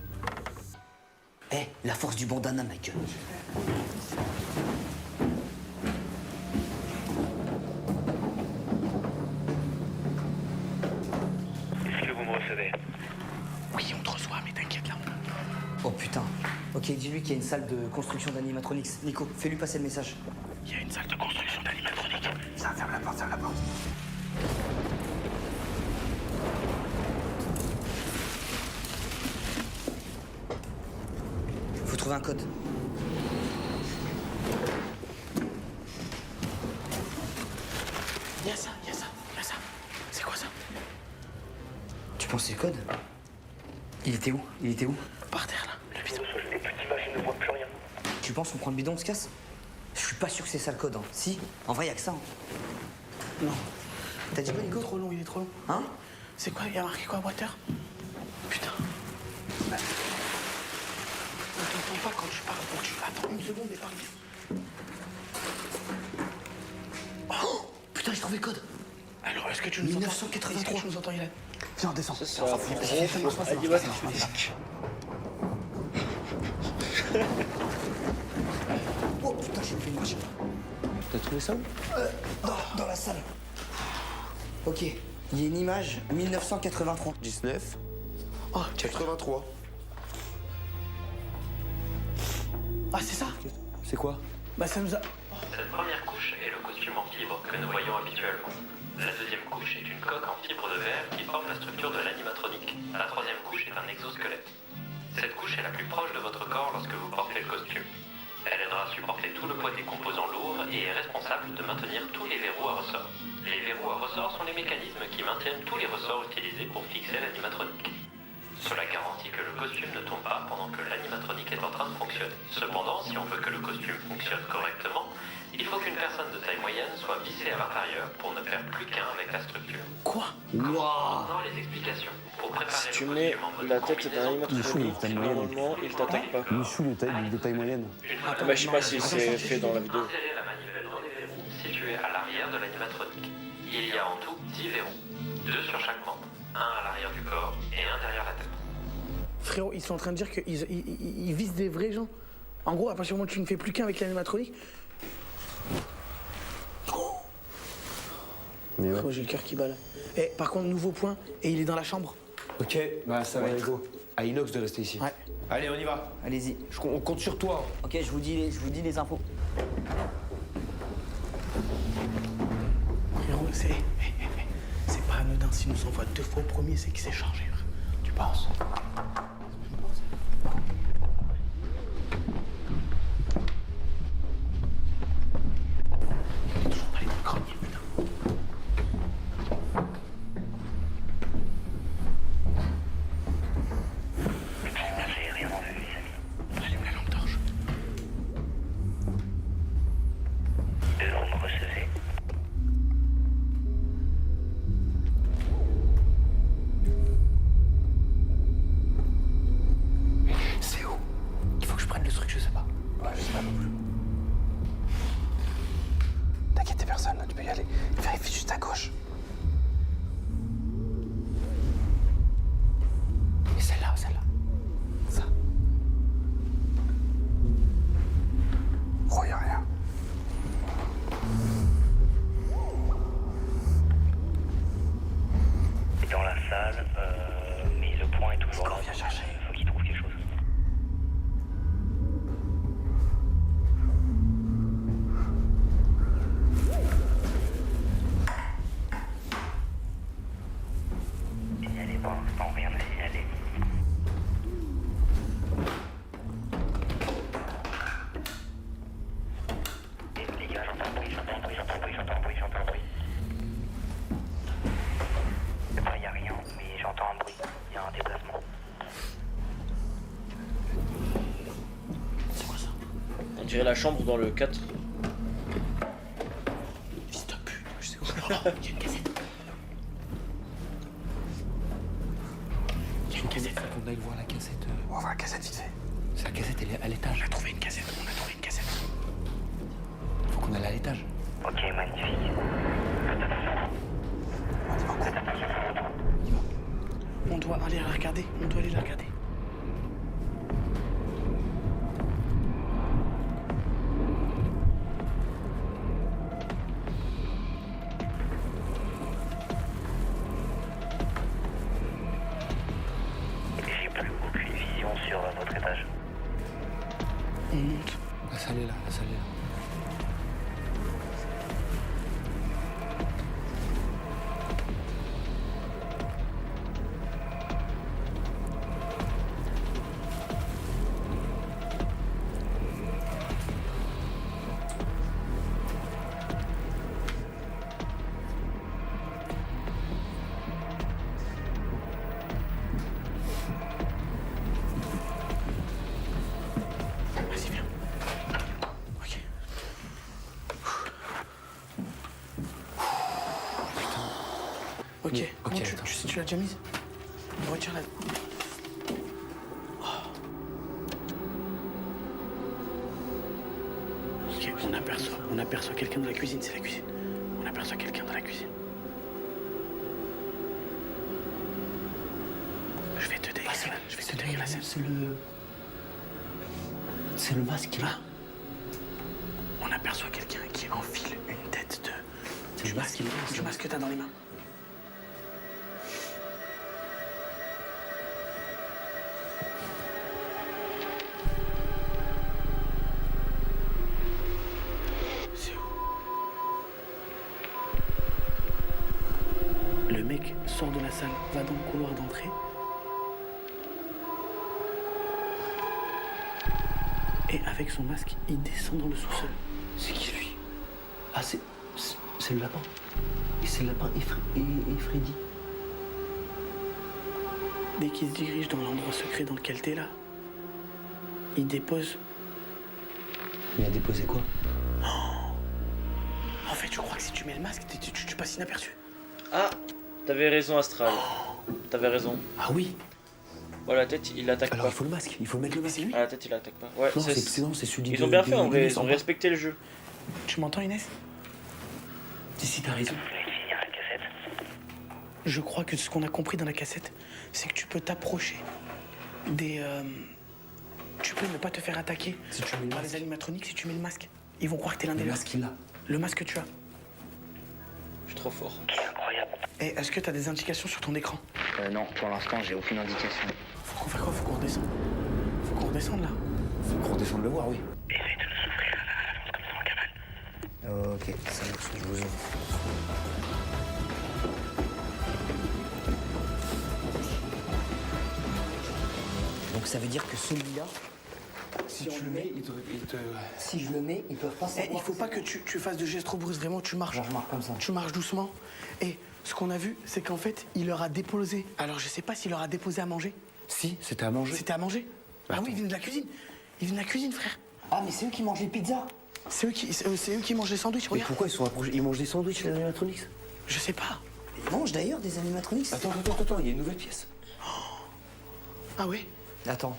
Eh, la force du bandana, ma gueule. Est-ce que vous me recevez? Oui, on te reçoit, mais t'inquiète là. Oh putain. Ok, dis-lui qu'il y a une salle de construction d'animatronics. Nico, fais-lui passer le message. Il y a une salle de construction d'animatronique. Ça, ferme la porte, ferme la porte. Faut trouver un code. Il y a ça, il y a ça, il y a ça. C'est quoi ça? Tu penses que c'est le code? Il était où? Il était où? Par terre là, le bidon. Je n'ai plus d'image, je ne vois plus rien. Tu penses qu'on prend le bidon, on se casse? Je suis pas sûr que c'est ça le code. Hein. Si, en vrai, y a que ça. Hein. Non. T'as dit quoi, Il Nico? est trop long, il est trop long. Hein? C'est quoi? Il y a marqué quoi, water? Putain. Bah. On t'entend pas quand tu parles, donc tu attends une seconde et parle. Oh putain, j'ai trouvé le code. Alors, est-ce que tu nous entends? 1983. Est-ce que tu nous entends, Ilan? Viens, on descend. Ça marche pas. Oh putain, j'ai fait une marche. T'as trouvé ça où? Dans la salle. Ok, il y a une image 1983. 19. Oh, 83. ah, c'est ça? C'est quoi? Bah, ça nous a. Cette première couche est le costume en fibre que nous voyons habituellement. La deuxième couche est une coque en fibre de verre qui forme la structure de l'animatronique. La troisième couche est un exosquelette. Cette couche est la plus proche de votre corps lorsque vous portez le costume. Elle aidera à supporter tout le poids des composants lourds et est responsable de maintenir tous les verrous à ressort. Les verrous à ressort sont les mécanismes qui maintiennent tous les ressorts utilisés pour fixer l'animatronique. Cela garantit que le costume ne tombe pas pendant que l'animatronique est en train de fonctionner. Cependant, si on veut que le costume fonctionne correctement, il faut qu'une personne de taille moyenne soit vissée à l'intérieur pour ne faire plus qu'un avec la structure. Quoi? Maintenant les explications. Pour préparer Si tu le mets costume en mode la tête d'un combinaison, animatronique, normalement, il t'attaque pas. Michou de taille moyenne. Ah bah je sais pas si c'est fait dans la vidéo. insérez la manivelle dans les verrous situés à l'arrière de l'animatronique. Il y a en tout 10 verrous, 2 sur chaque membre, un à l'arrière du corps et un derrière la tête. Frérot, ils sont en train de dire qu'ils visent des vrais gens. En gros, à partir du moment où tu ne fais plus qu'un avec l'animatronique. Mais ouais. Frérot, j'ai le cœur qui bat là. Eh, par contre, nouveau point, et il est dans la chambre. Ok, Bah, ça va, go. à Inox de rester ici. Ouais. Allez, on y va. Allez-y. On compte sur toi. Ok, je vous dis les infos. Frérot, c'est pas anodin. S'il nous envoie 2 fois au premier, c'est qu'il s'est chargé. Frère. Tu penses? Il est toujours allé dans le grenier, putain. J'ai rien vu, les amis. Allume la lampe torche. Vous me recevez? C'est où? Il faut que je prenne le truc, je sais pas. Ouais, je sais pas non plus. T'inquiète, t'es personne, là, tu peux y aller. Vérifie juste à gauche. Et celle-là. Ça. Oh, y'a rien. Dans la salle, mais le point est toujours là. Viens chercher. Faut qu'il trouve quelque chose. Signalez pour l'instant, rien à signaler. Et les gars, j'entends un bruit. Enfin, y a rien, mais j'entends un bruit. Y a un déplacement. C'est quoi ça? On dirait la chambre dans le 4. Fils de pute, je sais quoi. Oh, y a une cassette. Y a une cassette. On aille voir la cassette. On va voir la cassette vite fait. La cassette, elle est à l'étage. On a trouvé une cassette. Faut qu'on aille à l'étage. Ok, magnifique. On doit aller la regarder. J'ai plus aucune vision sur votre étage. On monte. La salle est là. Vas-y, viens. Ok. Ok, comment tu l'as déjà mise? Retire-la. Ok, on aperçoit quelqu'un dans la cuisine, c'est la cuisine. On aperçoit quelqu'un dans la cuisine. Je vais te décrire la scène. C'est le masque qui est là. On aperçoit quelqu'un qui enfile une tête du masque que t'as dans les mains. C'est où? Le mec sort de la salle, va dans le couloir d'entrée. Et avec son masque, il descend dans le sous-sol. C'est qui lui? Ah, c'est le lapin. Et c'est le lapin et Freddy. Dès qu'il se dirige dans l'endroit secret dans lequel t'es là, il dépose. Il a déposé quoi? En fait, je crois que si tu mets le masque, tu passes inaperçu. Ah, t'avais raison, Astral. T'avais raison. Ah oui. Ouais, la tête, il l'attaque pas. Alors il faut le masque, il faut mettre le masque. Ah, la tête, il l'attaque pas. Ouais, Non, c'est celui Ils ont bien fait en vrai, ils ont respecté le jeu. Tu m'entends, Inès? Si, t'as raison. Je crois que ce qu'on a compris dans la cassette, c'est que tu peux t'approcher des. Tu peux ne pas te faire attaquer par les animatroniques si tu mets le masque. Ils vont croire que t'es l'un des leurs. Le masque qu'il a. Le masque que tu as. suis trop fort. Incroyable. Et est-ce que t'as des indications sur ton écran? Non, pour l'instant, j'ai aucune indication. Faut qu'on fasse quoi? Faut qu'on redescende. Faut qu'on redescende là. Faut qu'on redescende le voir, oui. Essaye de nous ouvrir à l'avance comme ça en cavale. Ok, ça marche, je vous ouvre. Donc ça veut dire que celui-là, Si on le met, il te... si je le mets, ils peuvent pas savoir. il faut pas que tu fasses de gestes trop brusques, vraiment, tu marches. Je marche comme ça. Tu marches doucement. Et ce qu'on a vu, c'est qu'en fait, il leur a déposé. Alors je sais pas s'il leur a déposé à manger. Si, c'était à manger. C'était à manger? Ah oui, ils viennent de la cuisine. Ils viennent de la cuisine, frère. Ah, mais c'est eux qui mangent les pizzas. C'est eux qui mangent les sandwichs, Mais regarde. pourquoi ils sont approchés? Ils mangent des sandwichs, les animatronics? Je sais pas. Ils mangent d'ailleurs des animatronics. Attends, il y a une nouvelle pièce. Ah ouais? Attends.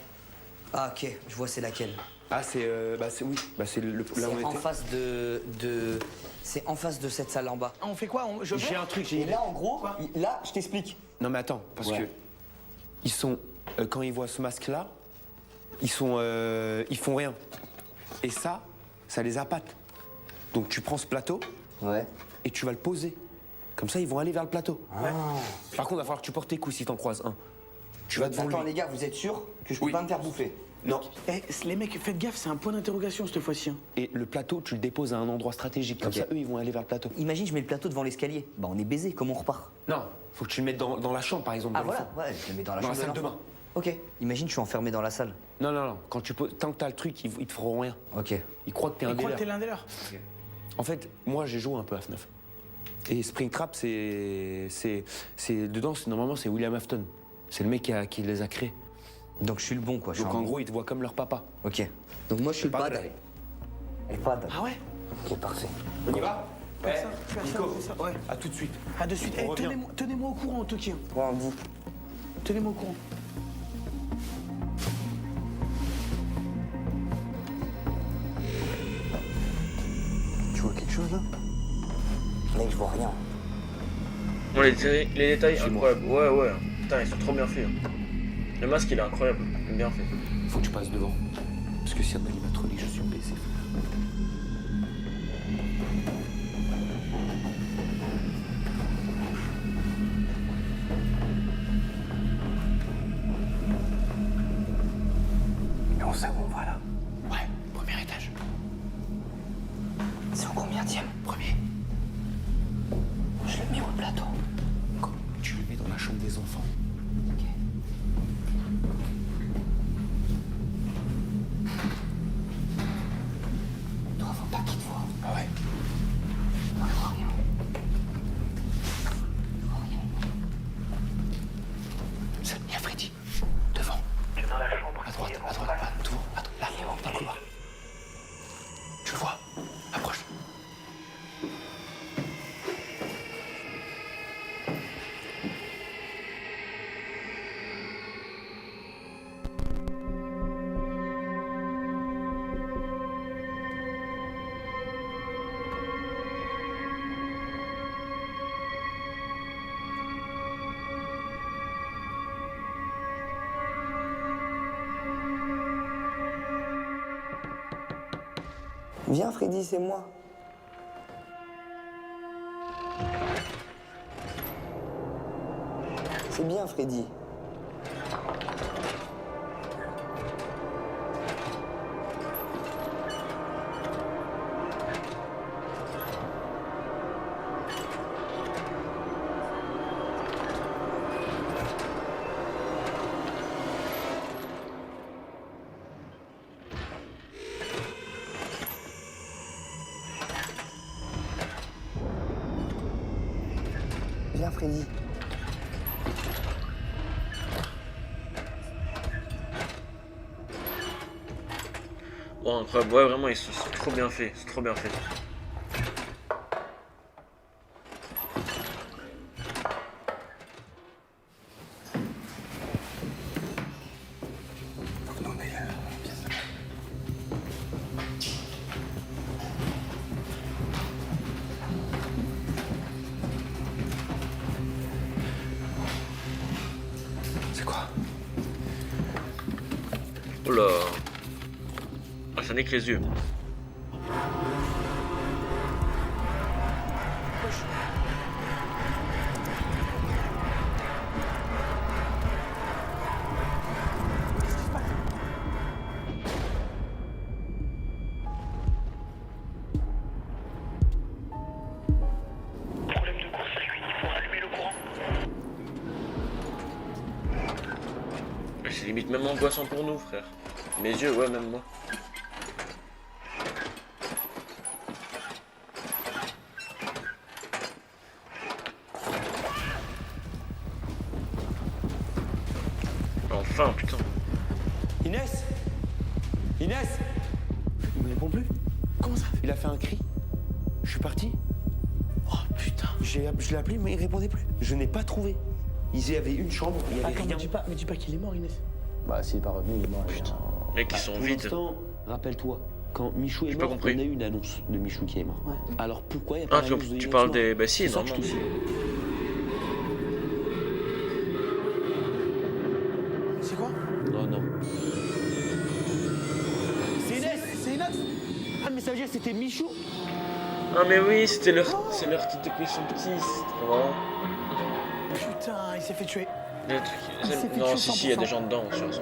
Ah, ok, je vois c'est laquelle. Ah, c'est là C'est où on en était. face c'est en face de cette salle en bas. Ah, on fait quoi? J'ai un truc, Et là, en gros, là, je t'explique. Non mais attends, parce Ouais. que ils sont quand ils voient ce masque-là, ils font rien. Et ça les appâte. Donc tu prends ce plateau, et tu vas le poser. Comme ça, ils vont aller vers le plateau. Ouais. Par contre, il va falloir que tu portes tes couilles si t'en croises un. Tu vas devant Attends, lui. les gars, vous êtes sûrs que je peux pas me faire bouffer? Non. Eh, les mecs, faites gaffe, c'est un point d'interrogation cette fois-ci. Hein. Et le plateau, tu le déposes à un endroit stratégique. Comme Ok. ça, eux, ils vont aller vers le plateau. Imagine, je mets le plateau devant l'escalier. Bah, on est baisé, comment on repart? Non, faut que tu le mettes dans la chambre, par exemple. Ah de voilà, l'enfant. ouais, je le mets dans la Dans chambre la salle de l'enfant. bain. Ok, imagine, je suis enfermé dans la salle. Non. Quand tu poses, tant que t'as le truc, ils te feront rien. Ok. Ils croient que t'es un Ils croient que des t'es l'un des leurs. En fait, moi, j'ai joué un peu à FNAF. Et Springtrap, dedans, normalement, c'est William Afton. C'est le mec qui les a créés. Donc je suis le bon, quoi. Donc en gros, ils te voient comme leur papa. Ok. Donc moi, je suis le bad. Et bad. Ah ouais? Ok, parfait. On y va? Fais ça, fais ça. Ouais. À tout de suite. À de suite. On Eh, revient. tenez-moi au courant, Toki. Ouais, on dit. Tenez-moi au courant. Tu vois quelque chose là? Mec, je vois rien. Bon, les détails incroyables. Ouais. Putain, ils sont trop bien faits. Hein. Le masque, il est incroyable. Bien fait. Faut que tu passes devant. Parce que s'il y a un animatronique, je suis baissé. Mais on sait où on va là. Ouais, premier étage. C'est au combienième? Premier. Je le mets au plateau. Tu le mets dans la chambre des enfants. Toi, faut pas qu'il te voie. Ah ouais. Moi, je vois rien. Je vois rien. Il y a Freddy. Devant. Tu es dans la chambre. À droite, devant. Là, dans le couloir. Tu le vois? Approche. Viens, Freddy, c'est moi. C'est bien, Freddy. Viens, Freddy. Wow, incroyable. Ouais, vraiment, ils sont trop bien faits. C'est trop bien fait. C'est quoi? Oh là. Ah, ça n'est que les yeux. c'est limite même angoissant pour nous, frère. Mes yeux, ouais, même moi. Enfin, putain. Inès Inès Il me répond plus. Comment ça? Il a fait un cri. Je suis parti. Oh putain. Je l'ai appelé, mais il répondait plus. Je n'ai pas trouvé. Il y avait une chambre, il y avait rien. Me dis pas qu'il est mort, Inès. Bah, s'il est pas revenu, il est mort. Putain. Mec, ils sont vides. Rappelle-toi, quand Michou est J'ai pas mort, compris. on a eu une annonce de Michou qui est mort. Ouais. Alors pourquoi il y a Ah, pas d'annonce de tu Inès parles mort? des. Bah, si, C'est ça que je te normalement. dis. C'est quoi? Non, non. C'est Inès. C'est Inès. Ah, mais ça veut dire que c'était Michou? Ah, mais oui, c'était leur. C'est leur petit depuis son petit. C'est trop marrant. Putain, il s'est fait tuer. Le truc. Non, si, il y a des gens dedans, sur 100%.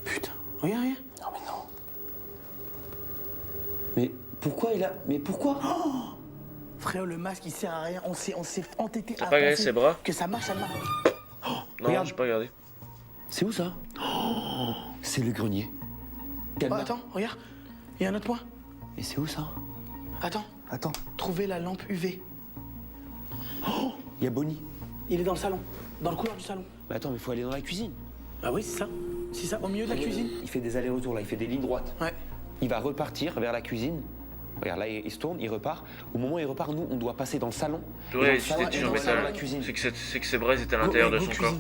Putain, regarde. Non, mais non. Mais pourquoi il a. Mais pourquoi? Frère, le masque il sert à rien. On s'est entêté T'as à pas regardé penser ses bras? que ça marche, ça marche. Non, Regarde. j'ai pas regardé. C'est où ça? C'est le grenier. Oh, attends, regarde. Il y a un autre point. Et c'est où ça? Attends. Trouver la lampe UV. Il y a Bonnie. Il est dans le salon. Dans le couloir du salon. Mais attends, mais faut aller dans la cuisine. Ah oui, c'est ça. C'est ça, au milieu de la cuisine. Il fait des allers-retours là, il fait des lignes droites. Ouais. Il va repartir vers la cuisine. Regarde, là, il se tourne, il repart. Au moment où il repart, nous, on doit passer dans le salon. Et dans Ouais, le tu salon, t'es dit, et j'en dans le mets salon, ça. la cuisine. C'est que ses bras étaient à l'intérieur de son corps.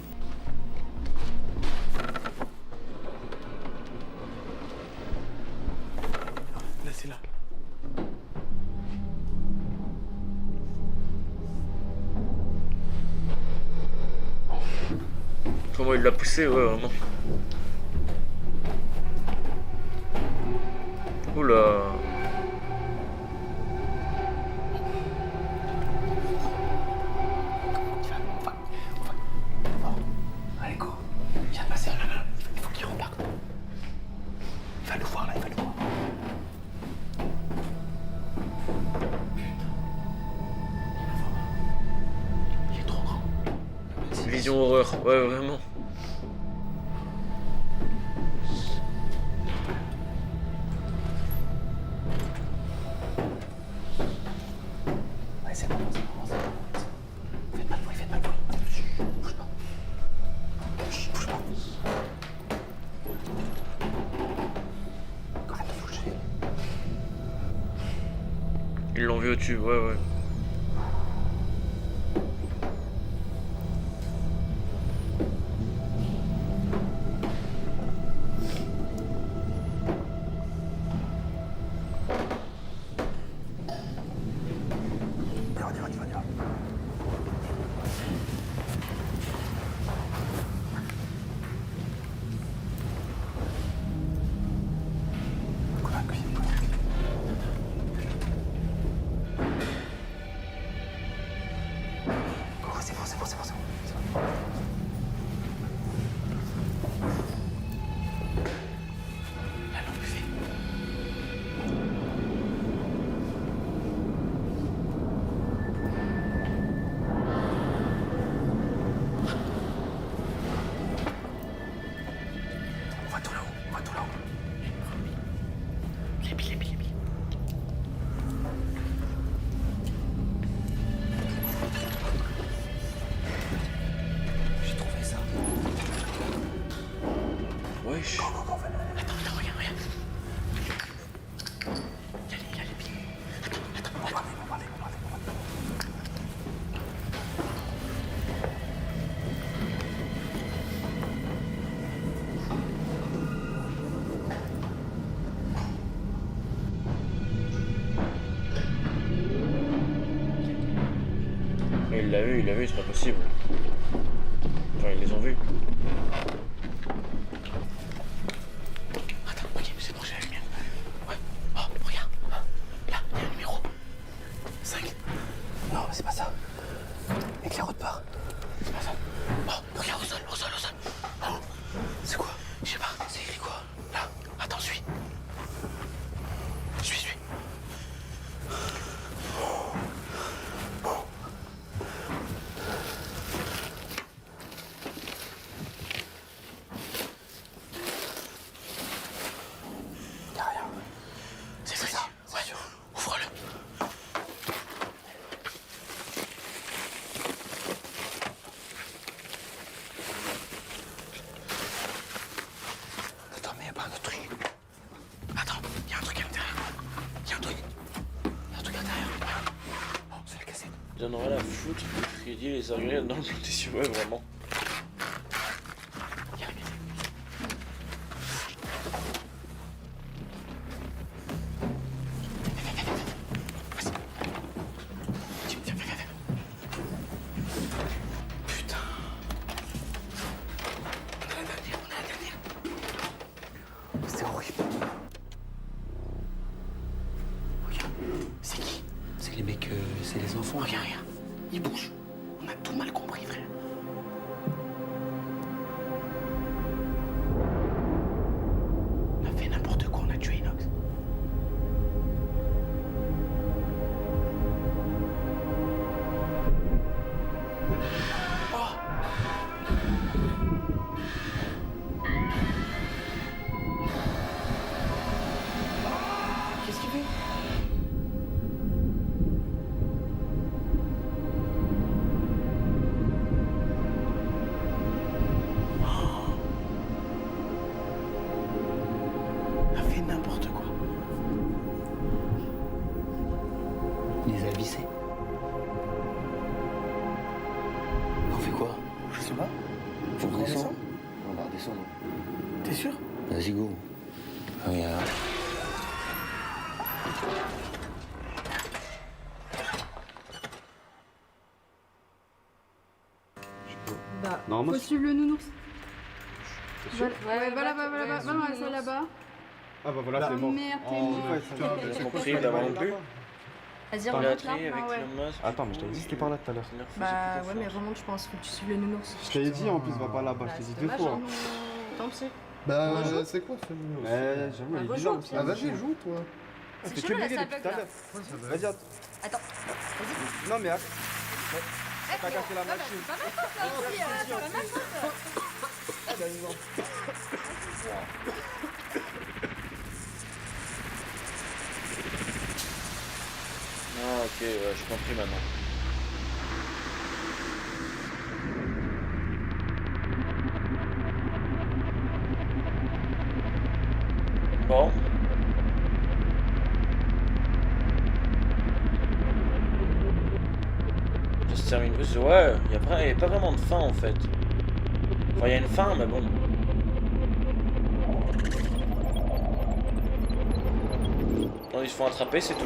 Là, c'est là. Comment il l'a poussé, ouais, vraiment. Oula. Allez, go. Il vient de passer là. Il faut qu'il reparte. Il va nous voir là, il va nous voir. Il est trop grand. Vision horreur, ouais, vraiment. Ouais, c'est bon. Faites pas de bruit. Bouge pas. Bouge pas. Arrête de bouger. Ils l'ont vu au-dessus, ouais. On y va. Oh, c'est bon. La lampe UV. On va tout là-haut. Les billes. J'ai trouvé ça. Wesh. Go. Attends, regarde. Il y a les billes. Attends, on va parler. Mais il l'a vu, c'est pas possible. Enfin, ils les ont vus. Attends, ok, c'est bon, j'ai la lumière. Ouais. Oh, regarde. Là, il y a un numéro. 5. Non, c'est pas ça. Éclaire autre part. C'est pas ça. Oh, regarde au sol. Oh, c'est quoi? Je sais pas. C'est écrit quoi? Là. Attends, suis. Suis. t'en aurais la foutre que Freddy les a regardés dans le plan des yeux, ouais, vraiment. C'est horrible. Regarde, c'est qui? C'est les mecs, c'est les enfants. Regarde, regarde, ils bougent. On a tout mal compris, frère. On a fait n'importe quoi, on a tué Inox. Qu'est-ce qu'il fait? On a fait n'importe quoi. Il les a vissés. On fait quoi? Je sais pas. Faut qu'on redescende? descende. On va redescendre. T'es sûr? Vas-y, go. Regarde. Bah, Normalement, faut suivre le nounours. T'es sûr? Ouais, voilà, ça là-bas. Ah bah voilà, c'est mort. Merde, t'es mort. J'ai compris d'avoir non plus. Vas-y, Dans remonte là. avec Ah ouais. le masque. Attends, mais je t'avais dit c'était par là tout à l'heure. Bah ouais, mais remonte, je pense. Faut que tu suives le nounours. Je t'avais dit en plus, va pas là-bas, je t'ai dit deux fois. Tant pis. Bah, Rejoue. c'est quoi ce numéro? Ouais, j'avoue, il est bizarre aussi. Ah, vas-y, joue, toi. Ah, C'est fais chaud, que là, bugger ça depuis bug, tout à là. l'heure. Vas-y, attends. Attends. Vas-y. Non, mais arrête. T'as cassé la machine. C'est pas ma faute, là, aussi, c'est pas ma faute. Ah, bah, ils ont- Ah, ok, ouais, j'ai compris maintenant. Bon. Ça se termine. Ouais, il n'y a pas vraiment de fin en fait. Enfin, il y a une fin, mais bon. Non, ils se font attraper, c'est tout.